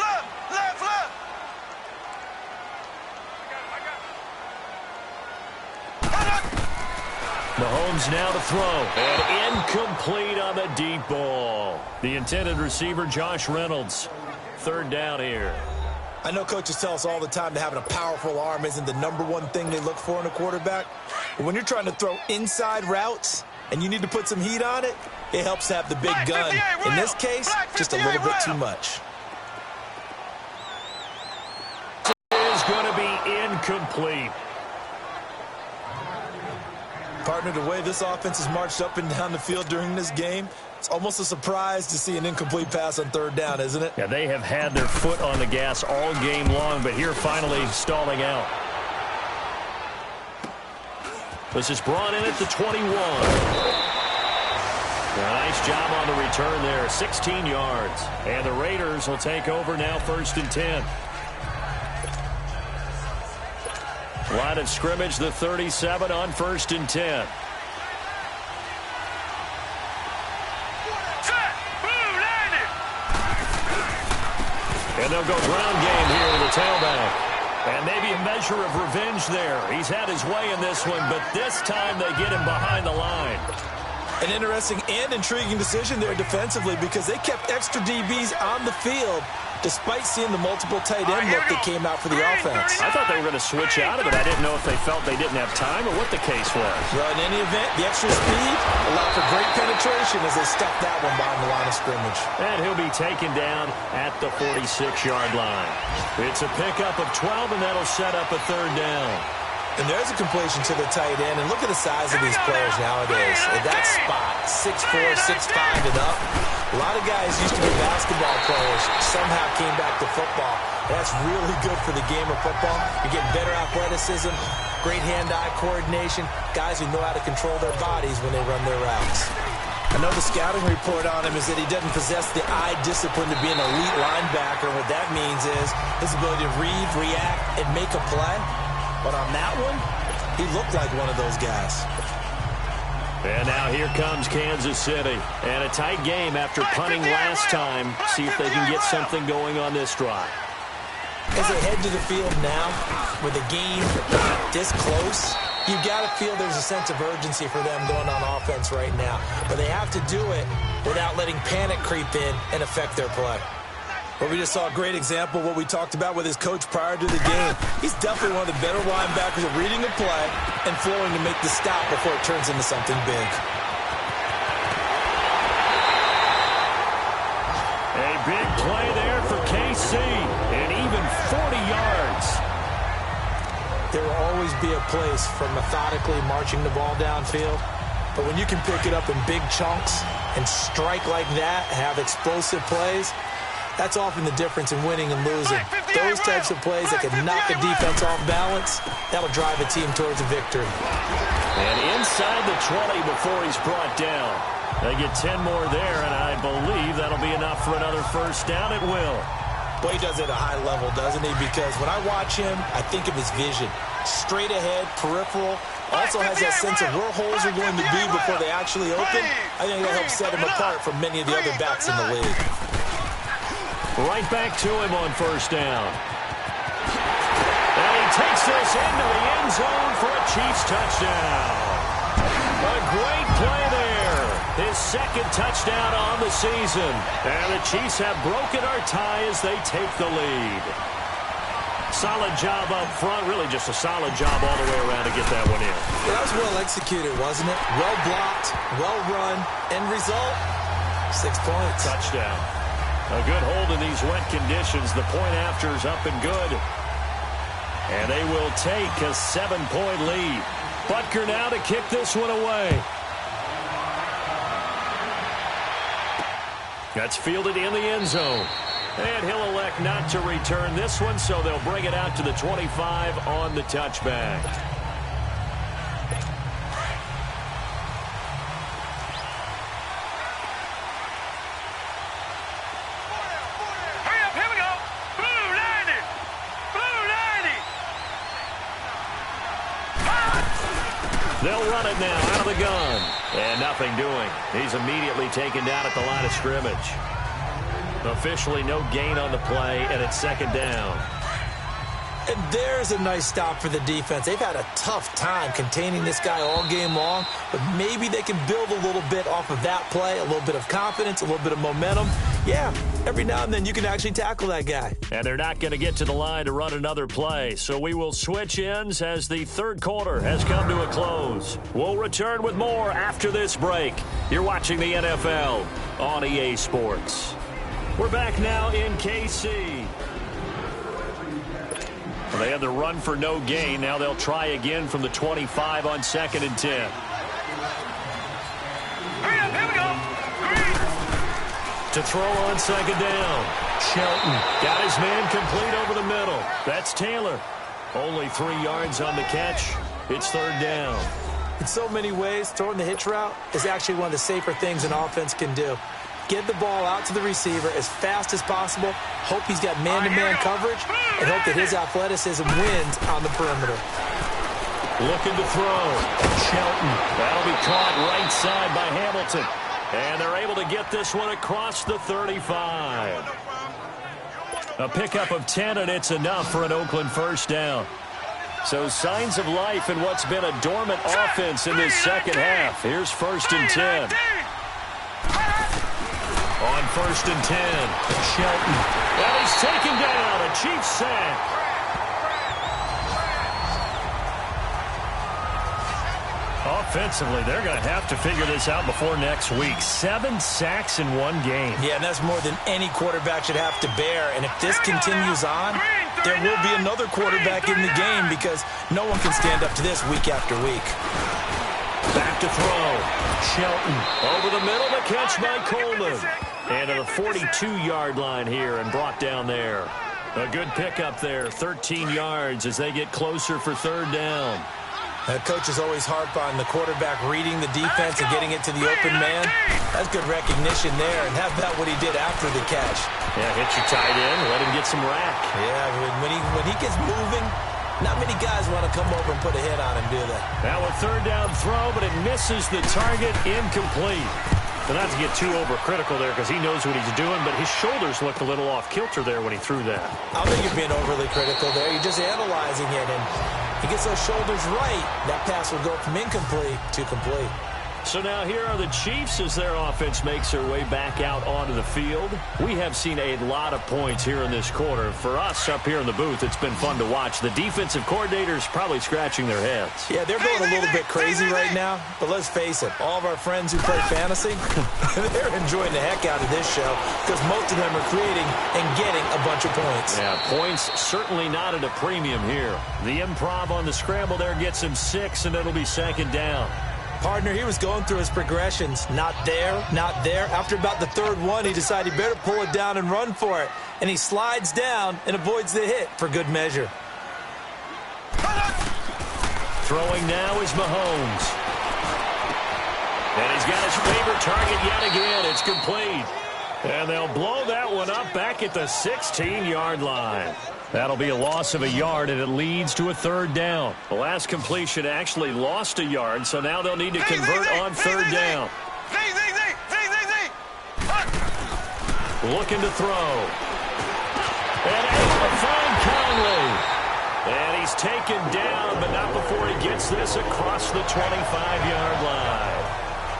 Mahomes now to throw. And incomplete on the deep ball. The intended receiver, Josh Reynolds. Third down here. I know coaches tell us all the time that having a powerful arm isn't the number one thing they look for in a quarterback. But when you're trying to throw inside routes and you need to put some heat on it, it helps to have the big gun. In this case, just a little bit too much. It is going to be incomplete. Partner, the way this offense has marched up and down the field during this game, it's almost a surprise to see an incomplete pass on third down, isn't it? Yeah, they have had their foot on the gas all game long, but here finally stalling out. This is brought in at the 21. Nice job on the return there, 16 yards. And the Raiders will take over now, 1st and 10. Line of scrimmage, the 37 on 1st and 10. And they'll go ground game here with the tailback. And maybe a measure of revenge there. He's had his way in this one, but this time they get him behind the line. An interesting and intriguing decision there defensively because they kept extra DBs on the field despite seeing the multiple tight end look that came out for the offense. I thought they were going to switch out of it. I didn't know if they felt they didn't have time or what the case was. Well, in any event, the extra speed allowed for great penetration as they stuffed that one behind the line of scrimmage. And he'll be taken down at the 46-yard line. It's a pickup of 12, and that'll set up a third down. And there's a completion to the tight end. And look at the size of these players nowadays. At that spot, 6'4", 6'5", and up. A lot of guys used to be basketball players, somehow came back to football. That's really good for the game of football. You're getting better athleticism, great hand-eye coordination, guys who know how to control their bodies when they run their routes. I know the scouting report on him is that he doesn't possess the eye discipline to be an elite linebacker. What that means is his ability to read, react, and make a play. But on that one, he looked like one of those guys. And now here comes Kansas City. And a tight game after punting last time. See if they can get something going on this drive. As they head to the field now, with a game this close, you've got to feel there's a sense of urgency for them going on offense right now. But they have to do it without letting panic creep in and affect their play. But we just saw a great example of what we talked about with his coach prior to the game. He's definitely one of the better linebackers at reading a play and flowing to make the stop before it turns into something big. A big play there for KC, and even 40 yards. There will always be a place for methodically marching the ball downfield. But when you can pick it up in big chunks and strike like that, have explosive plays, that's often the difference in winning and losing. Those types of plays that can knock a defense off balance, that'll drive a team towards a victory. And inside the 20 before he's brought down. They get 10 more there, and I believe that'll be enough for another first down. It will. Well, he does it at a high level, doesn't he? Because when I watch him, I think of his vision. Straight ahead, peripheral. Also has that sense of where holes are going to be before they actually open. I think that helps set him apart from many of the other backs in the league. Right back to him on first down. And he takes this into the end zone for a Chiefs touchdown. A great play there. His second touchdown on the season. And the Chiefs have broken our tie as they take the lead. Solid job up front. Really just a solid job all the way around to get that one in. Well, that was well executed, wasn't it? Well blocked, well run. End result, 6 points. Touchdown. A good hold in these wet conditions. The point after is up and good. And they will take a 7-point lead. Butker now to kick this one away. That's fielded in the end zone. And he'll elect not to return this one, so they'll bring it out to the 25 on the touchback. Here we go. Blue 90. Blue 90. They'll run it now out of the gun. And nothing doing. He's immediately taken down at the line of scrimmage. Officially no gain on the play, and it's second down. And there's a nice stop for the defense. They've had a tough time containing this guy all game long, but maybe they can build a little bit off of that play, a little bit of confidence, a little bit of momentum. Yeah, every now and then you can actually tackle that guy. And they're not going to get to the line to run another play, so we will switch ends as the third quarter has come to a close. We'll return with more after this break. You're watching the NFL on EA Sports. We're back now in KC. Well, they had the run for no gain. Now they'll try again from the 25 on 2nd and 10. Here we go. To throw on 2nd down. Shelton got his man complete over the middle. That's Taylor. Only 3 yards on the catch. It's 3rd down. In so many ways, throwing the hitch route is actually one of the safer things an offense can do. Get the ball out to the receiver as fast as possible, hope he's got man-to-man coverage, and hope that his athleticism wins on the perimeter. Looking to throw. Shelton. That'll be caught right side by Hamilton. And they're able to get this one across the 35. A pickup of 10, and it's enough for an Oakland first down. So signs of life in what's been a dormant offense in this second half. Here's 1st and 10. On 1st and 10, Shelton. And he's taken down. A Chiefs sack. Offensively, they're going to have to figure this out before next week. 7 sacks in one game. Yeah, and that's more than any quarterback should have to bear. And if this continues on, there will be another quarterback in the game because no one can stand up to this week after week. Back to throw. Shelton over the middle, the catch by Coleman. And to the 42-yard line here and brought down there. A good pickup there, 13 yards as they get closer for 3rd down. Coaches always harp on the quarterback reading the defense and getting it to the open man. That's good recognition there, and how about what he did after the catch? Yeah, hit your tight end, let him get some rack. Yeah, when he gets moving, not many guys want to come over and put a hit on him, do they? Now a 3rd down throw, but it misses the target, incomplete. But not to get too overcritical there because he knows what he's doing, but his shoulders looked a little off kilter there when he threw that. I don't think you're being overly critical there. You're just analyzing it, and he gets those shoulders right. That pass will go from incomplete to complete. So now here are the Chiefs as their offense makes their way back out onto the field. We have seen a lot of points here in this quarter. For us up here in the booth, it's been fun to watch. The defensive coordinators probably scratching their heads. Yeah, they're going a little bit crazy right now. But let's face it, all of our friends who play fantasy, they're enjoying the heck out of this show because most of them are creating and getting a bunch of points. Yeah, points certainly not at a premium here. The improv on the scramble there gets him 6, and it'll be 2nd down. Partner, he was going through his progressions. Not there, not there. After about the 3rd one, he decided he better pull it down and run for it. And he slides down and avoids the hit for good measure. Throwing now is Mahomes. And he's got his favorite target yet again. It's complete. And they'll blow that one up back at the 16-yard line. That'll be a loss of a yard, and it leads to a 3rd down. The last completion actually lost a yard, so now they'll need to convert on 3rd down. Looking to throw. And able to find Conley. And he's taken down, but not before he gets this across the 25-yard line.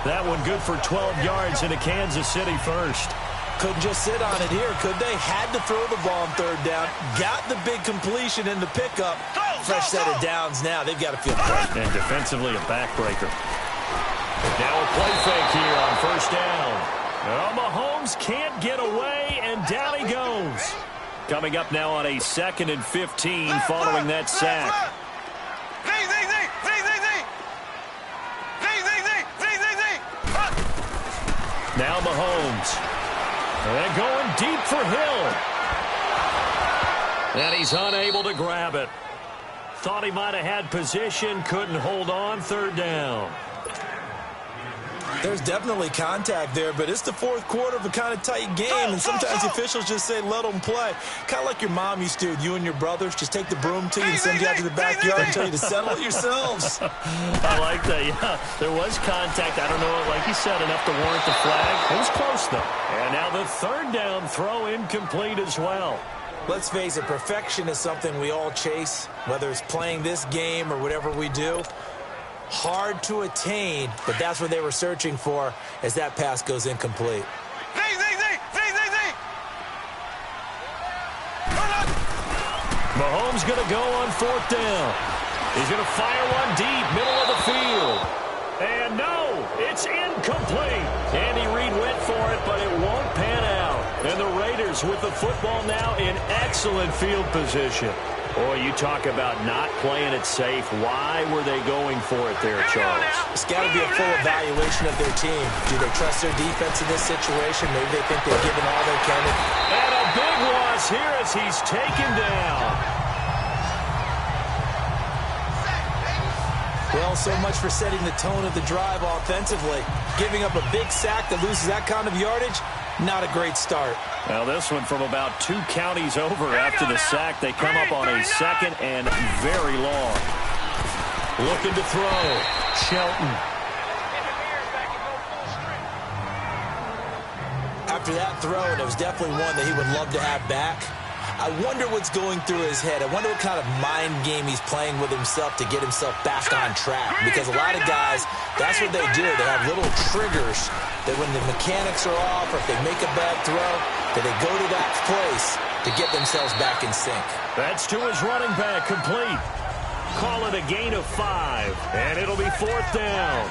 That one good for 12 yards into Kansas City first. Couldn't just sit on it here, could they? Had to throw the ball on 3rd down. Got the big completion in the pickup. Fresh set of downs now. They've got to feel great. And defensively, a backbreaker. Now a play fake here on 1st down. Oh, Mahomes can't get away, and down he goes. Coming up now on a 2nd and 15 following that sack. Now Mahomes. And going deep for Hill. And he's unable to grab it. Thought he might have had position, couldn't hold on, 3rd down. There's definitely contact there, but it's the 4th quarter of a kind of tight game, and sometimes the officials just say, let them play. Kind of like your mom used to with you and your brothers. Just take the broom to you and send you out to the backyard and tell you to settle it yourselves. I like that, yeah. There was contact. I don't know, like you said, enough to warrant the flag. It was close, though. And now the 3rd down throw incomplete as well. Let's face it, perfection is something we all chase, whether it's playing this game or whatever we do. Hard to attain, but that's what they were searching for as that pass goes incomplete. Mahomes going to go on 4th down. He's going to fire one deep, middle of the field. And no, it's incomplete. Andy Reid went for it, but it won't pan out. And the Raiders with the football now in excellent field position. Boy, you talk about not playing it safe. Why were they going for it there, Charles? It's got to be a full evaluation of their team. Do they trust their defense in this situation? Maybe they think they've given all they can. And a big loss here as he's taken down. Well, so much for setting the tone of the drive offensively. Giving up a big sack that loses that kind of yardage, not a great start. Well, this one from about 2 counties over after the sack. They come up on a 2nd and very long. Looking to throw. Shelton. After that throw, and it was definitely one that he would love to have back, I wonder what's going through his head. I wonder what kind of mind game he's playing with himself to get himself back on track. Because a lot of guys, that's what they do. They have little triggers that when the mechanics are off or if they make a bad throw, that they go to that place to get themselves back in sync. That's to his running back, complete. Call it a gain of 5, and it'll be 4th down.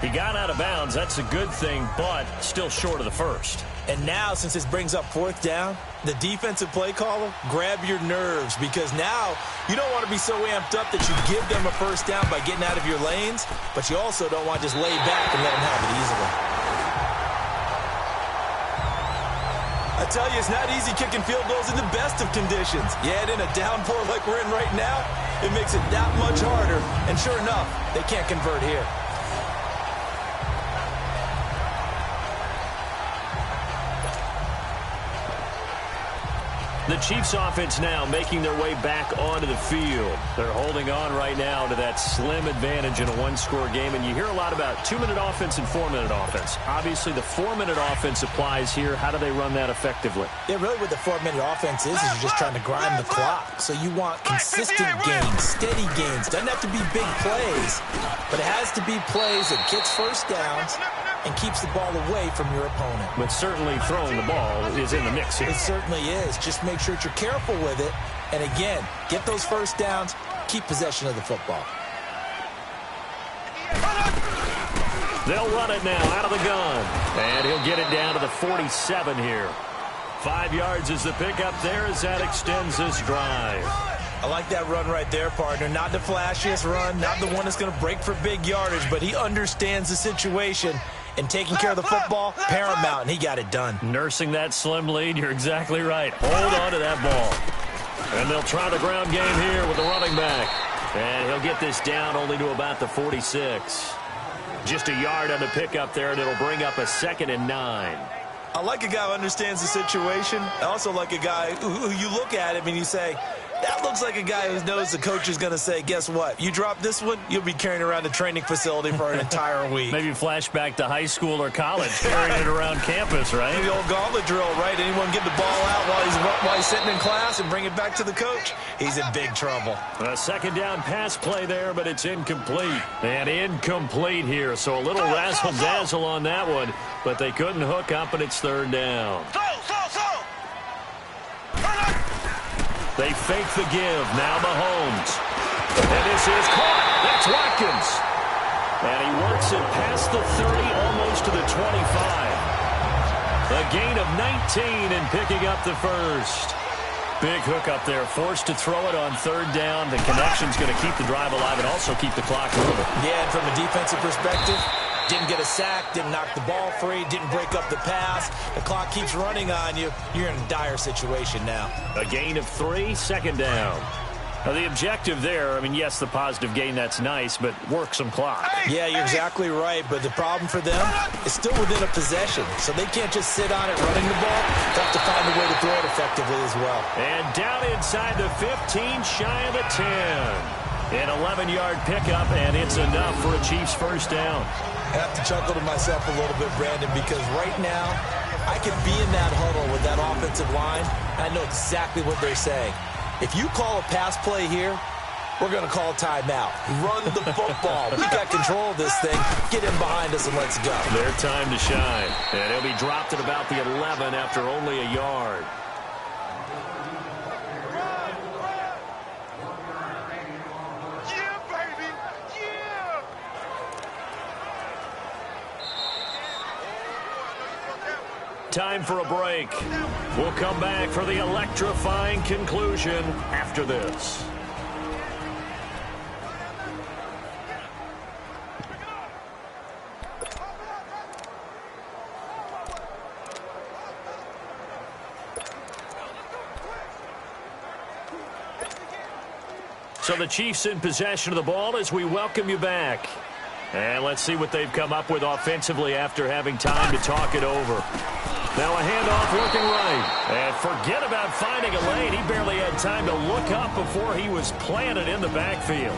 He got out of bounds. That's a good thing, but still short of the 1st. And now, since this brings up 4th down, the defensive play caller, grab your nerves, because now you don't want to be so amped up that you give them a 1st down by getting out of your lanes, but you also don't want to just lay back and let them have it easily. I tell you, it's not easy kicking field goals in the best of conditions. You add in a downpour like we're in right now, it makes it that much harder, and sure enough, they can't convert here. The Chiefs offense now making their way back onto the field. They're holding on right now to that slim advantage in a 1-score game. And you hear a lot about 2-minute offense and 4-minute offense. Obviously, the 4-minute offense applies here. How do they run that effectively? Yeah, really what the 4-minute offense is you're just trying to grind the clock. So you want consistent gains, steady gains. Doesn't have to be big plays, but it has to be plays that gets 1st downs and keeps the ball away from your opponent. But certainly throwing the ball is in the mix here. It certainly is. Just make sure that you're careful with it. And again, get those 1st downs, keep possession of the football. They'll run it now out of the gun. And he'll get it down to the 47 here. 5 yards is the pickup there as that extends this drive. I like that run right there, partner. Not the flashiest run, not the one that's going to break for big yardage, but he understands the situation. And taking care of the football, paramount, and he got it done. Nursing that slim lead, you're exactly right. Hold on to that ball. And they'll try the ground game here with the running back. And he'll get this down only to about the 46. Just a yard on the pickup there, and it'll bring up a 2nd and 9. I like a guy who understands the situation. I also like a guy who you look at him and you say, that looks like a guy who knows the coach is going to say, guess what? You drop this one, you'll be carrying around the training facility for an entire week. Maybe flashback to high school or college, carrying it around campus, right? The old gauntlet drill, right? Anyone get the ball out while he's sitting in class and bring it back to the coach? He's in big trouble. A 2nd down pass play there, but it's incomplete. And incomplete here, so a little razzle-dazzle on that one, but they couldn't hook up, and it's 3rd down. They fake the give. Now Mahomes. And this is caught. That's Watkins. And he works it past the 30, almost to the 25. A gain of 19 and picking up the 1st. Big hook up there, forced to throw it on third down. The connection's going to keep the drive alive and also keep the clock moving. Yeah, and from a defensive perspective, didn't get a sack, didn't knock the ball free, didn't break up the pass. The clock keeps running on you. You're in a dire situation now. A gain of 3, second down. Now, the objective there, I mean, yes, the positive gain, that's nice, but work some clock. Yeah, you're exactly right, but the problem for them is still within a possession, so they can't just sit on it running the ball. They have to find a way to throw it effectively as well. And down inside the 15, shy of the 10. An 11-yard pickup, and it's enough for a Chiefs first down. I have to chuckle to myself a little bit, Brandon, because right now I can be in that huddle with that offensive line, and I know exactly what they're saying. If you call a pass play here, we're going to call a timeout. Run the football. We got control of this thing. Get in behind us and let's go. Their time to shine. And he'll be dropped at about the 11 after only a yard. Yeah, baby. Yeah. Time for a break. We'll come back for the electrifying conclusion after this. So the Chiefs in possession of the ball as we welcome you back. And let's see what they've come up with offensively after having time to talk it over. Now a handoff working right. And forget about finding a lane. He barely had time to look up before he was planted in the backfield.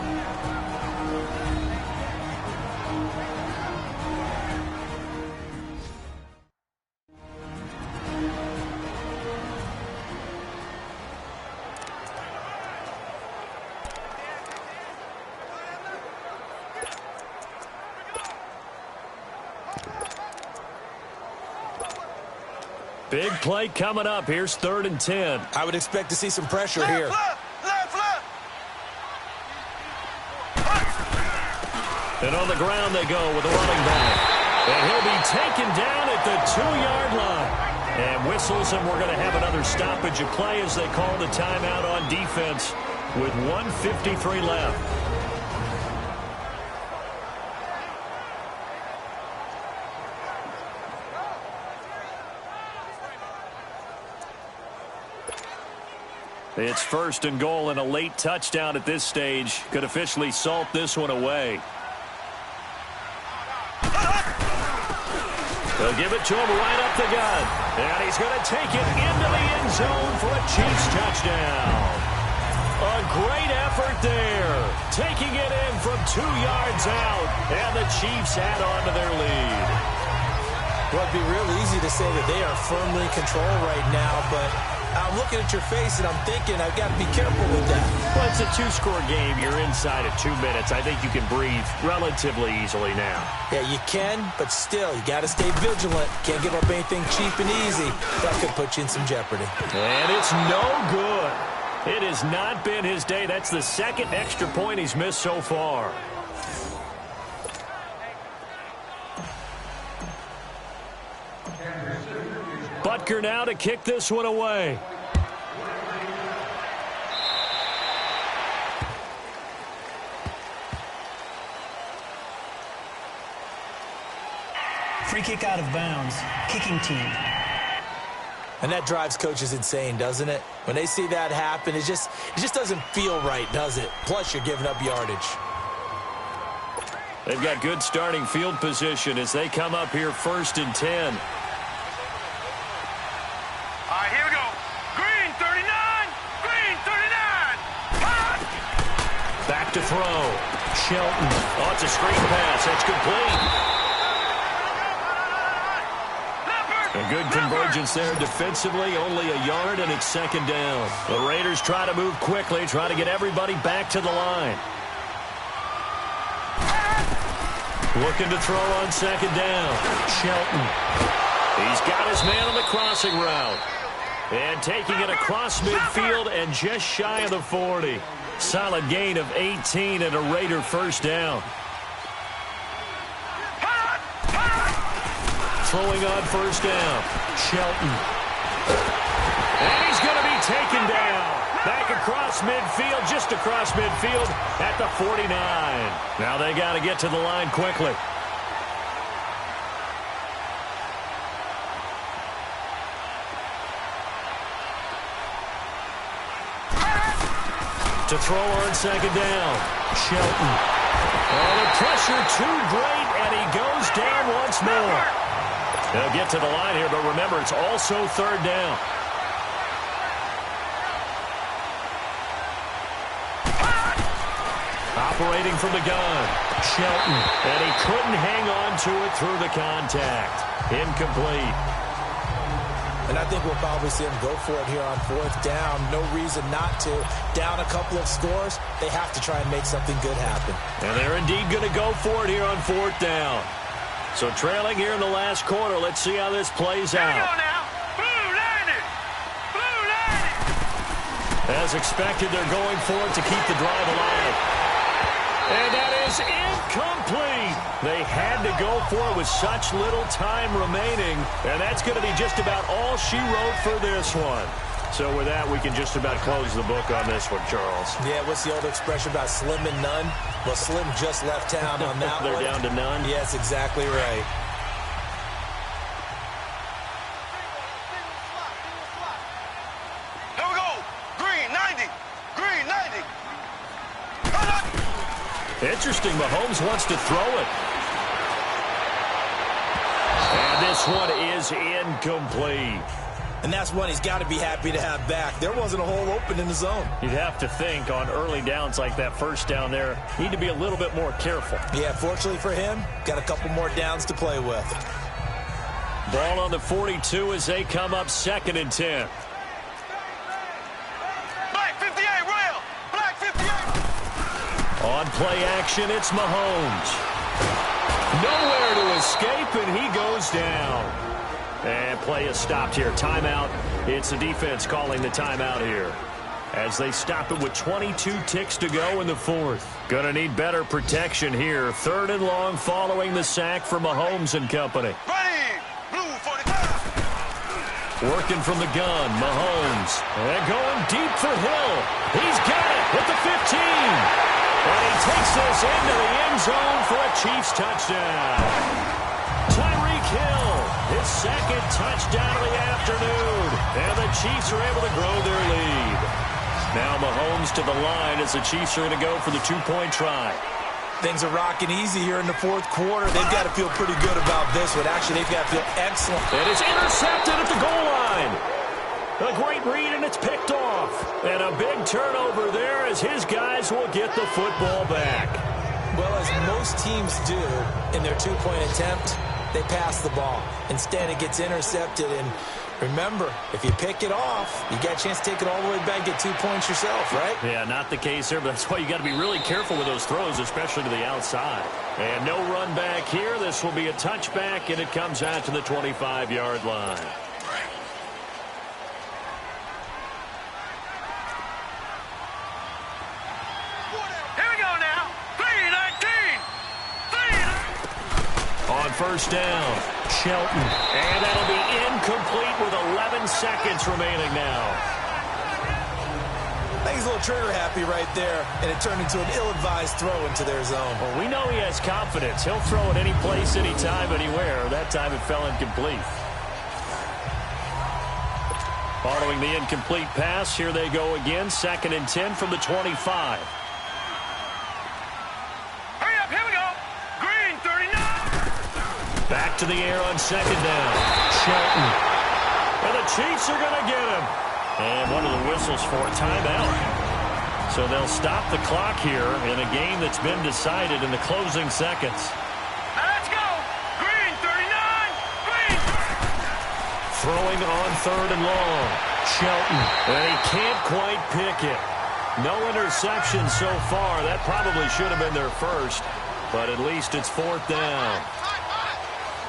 Big play coming up. Here's 3rd and 10. I would expect to see some pressure here. Left. And on the ground they go with a running back. And he'll be taken down at the 2-yard line. And whistles, and we're going to have another stoppage of play as they call the timeout on defense with 1:53 left. It's 1st and goal, and a late touchdown at this stage could officially salt this one away. They'll give it to him right up the gut. And he's going to take it into the end zone for a Chiefs touchdown. A great effort there. Taking it in from 2 yards out. And the Chiefs add on to their lead. Well, it'd be real easy to say that they are firmly in control right now, but I'm looking at your face and I'm thinking I've got to be careful with that. Well, it's a 2-score game. You're inside of 2 minutes. I think you can breathe relatively easily now. Yeah, you can, but still, you got to stay vigilant. Can't give up anything cheap and easy. That could put you in some jeopardy. And it's no good. It has not been his day. That's the 2nd extra point he's missed so far. Butker now to kick this one away. Free kick out of bounds. Kicking team. And that drives coaches insane, doesn't it? When they see that happen, it just doesn't feel right, does it? Plus, you're giving up yardage. They've got good starting field position as they come up here 1st and 10. All right, here we go. Green, 39. Green, 39. Back to throw. Shelton. Oh, it's a screen pass. That's complete. A good convergence there defensively. Only a yard, and it's 2nd down. The Raiders try to move quickly, try to get everybody back to the line. Looking to throw on 2nd down. Shelton. He's got his man on the crossing route. And taking it across midfield and just shy of the 40. Solid gain of 18 and a Raider first down. Throwing on 1st down. Shelton. And he's going to be taken down. Back across midfield, just across midfield at the 49. Now they got to get to the line quickly. To throw on second down. Shelton. Oh, the pressure too great, and he goes down once more. They'll get to the line here, but remember, it's also third down. Operating from the gun. Shelton. And he couldn't hang on to it through the contact. Incomplete. And I think we'll probably see him go for it here on fourth down. No reason not to. Down a couple of scores, they have to try and make something good happen. And they're indeed going to go for it here on fourth down. So trailing here in the last quarter. Let's see how this plays out. Here we go now. Blue 90. Blue 90. As expected, they're going for it to keep the drive alive. And that is incomplete. They had to go for it with such little time remaining. And that's going to be just about all she wrote for this one. So with that, we can just about close the book on this one, Charles. Yeah, what's the old expression about slim and none? Well, Slim just left town on that They're one. down to none? Yes, exactly right. Here we go. Green 90. Green 90. Interesting. Mahomes wants to throw it. And this one is incomplete. And that's one he's got to be happy to have back. There wasn't a hole open in the zone. You'd have to think on early downs like that first down there, need to be a little bit more careful. Yeah, fortunately for him, got a couple more downs to play with. Ball on the 42 as they come up 2nd and 10. Black 58, rail. Black 58. On play action, it's Mahomes. Nowhere to escape, and he goes down. And play is stopped here. Timeout. It's the defense calling the timeout here as they stop it with 22 ticks to go in the fourth. Going to need better protection here. 3rd and long following the sack from Mahomes and company. Ready. Blue 45. Working from the gun, Mahomes. And going deep for Hill. He's got it with the 15. And he takes this into the end zone for a Chiefs touchdown. Tyreek Hill, his 2nd touchdown of the afternoon. And the Chiefs are able to grow their lead. Now Mahomes to the line as the Chiefs are going to go for the 2-point try. Things are rocking easy here in the fourth quarter. They've got to feel pretty good about this one. Actually, they've got to feel excellent. It is intercepted at the goal line. A great read, and it's picked off. And a big turnover there as his guys will get the football back. Well, as most teams do in their 2-point attempt, they pass the ball. Instead, it gets intercepted. And remember, if you pick it off, you got a chance to take it all the way back, get 2 points yourself, right? Yeah, not the case here, but that's why you got to be really careful with those throws, especially to the outside. And no run back here. This will be a touchback, and it comes out to the 25-yard line. Here we go now. 3-19. On first down, Shelton. And that'll be incomplete with 11 seconds remaining now. I think he's a little trigger happy right there, and it turned into an ill-advised throw into their zone. Well, we know he has confidence. He'll throw it any place, anytime, anywhere. That time it fell incomplete. Following the incomplete pass, here they go again. 2nd and 10 from the 25. Hurry up, here we go. Green 39. Back to the air on 2nd down. Shelton. And the Chiefs are going to get him. And one of the whistles for a timeout. So they'll stop the clock here in a game that's been decided in the closing seconds. Now let's go. Green 39. Green. Throwing on 3rd and long. Shelton. And he can't quite pick it. No interception so far. That probably should have been their first. But at least it's 4th down.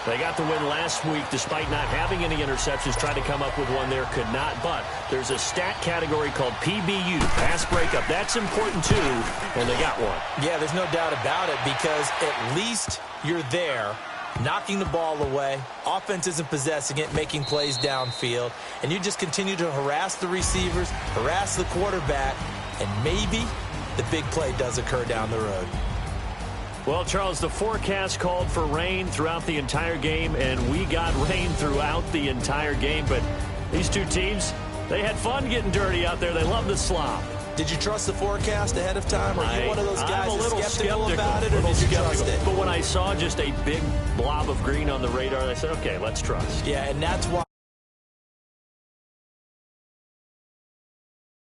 They got the win last week despite not having any interceptions. Tried to come up with one there, could not. But there's a stat category called PBU, pass breakup. That's important too, and they got one. Yeah, there's no doubt about it because at least you're there knocking the ball away. Offense isn't possessing it, making plays downfield. And you just continue to harass the receivers, harass the quarterback, and maybe the big play does occur down the road. Well, Charles, the forecast called for rain throughout the entire game, and we got rain throughout the entire game. But these two teams, they had fun getting dirty out there. They love the slop. Did you trust the forecast ahead of time? Or are you one of those guys I'm a little skeptical about it, or did you trust it? But when I saw just a big blob of green on the radar, I said, okay, let's trust. Yeah, and that's why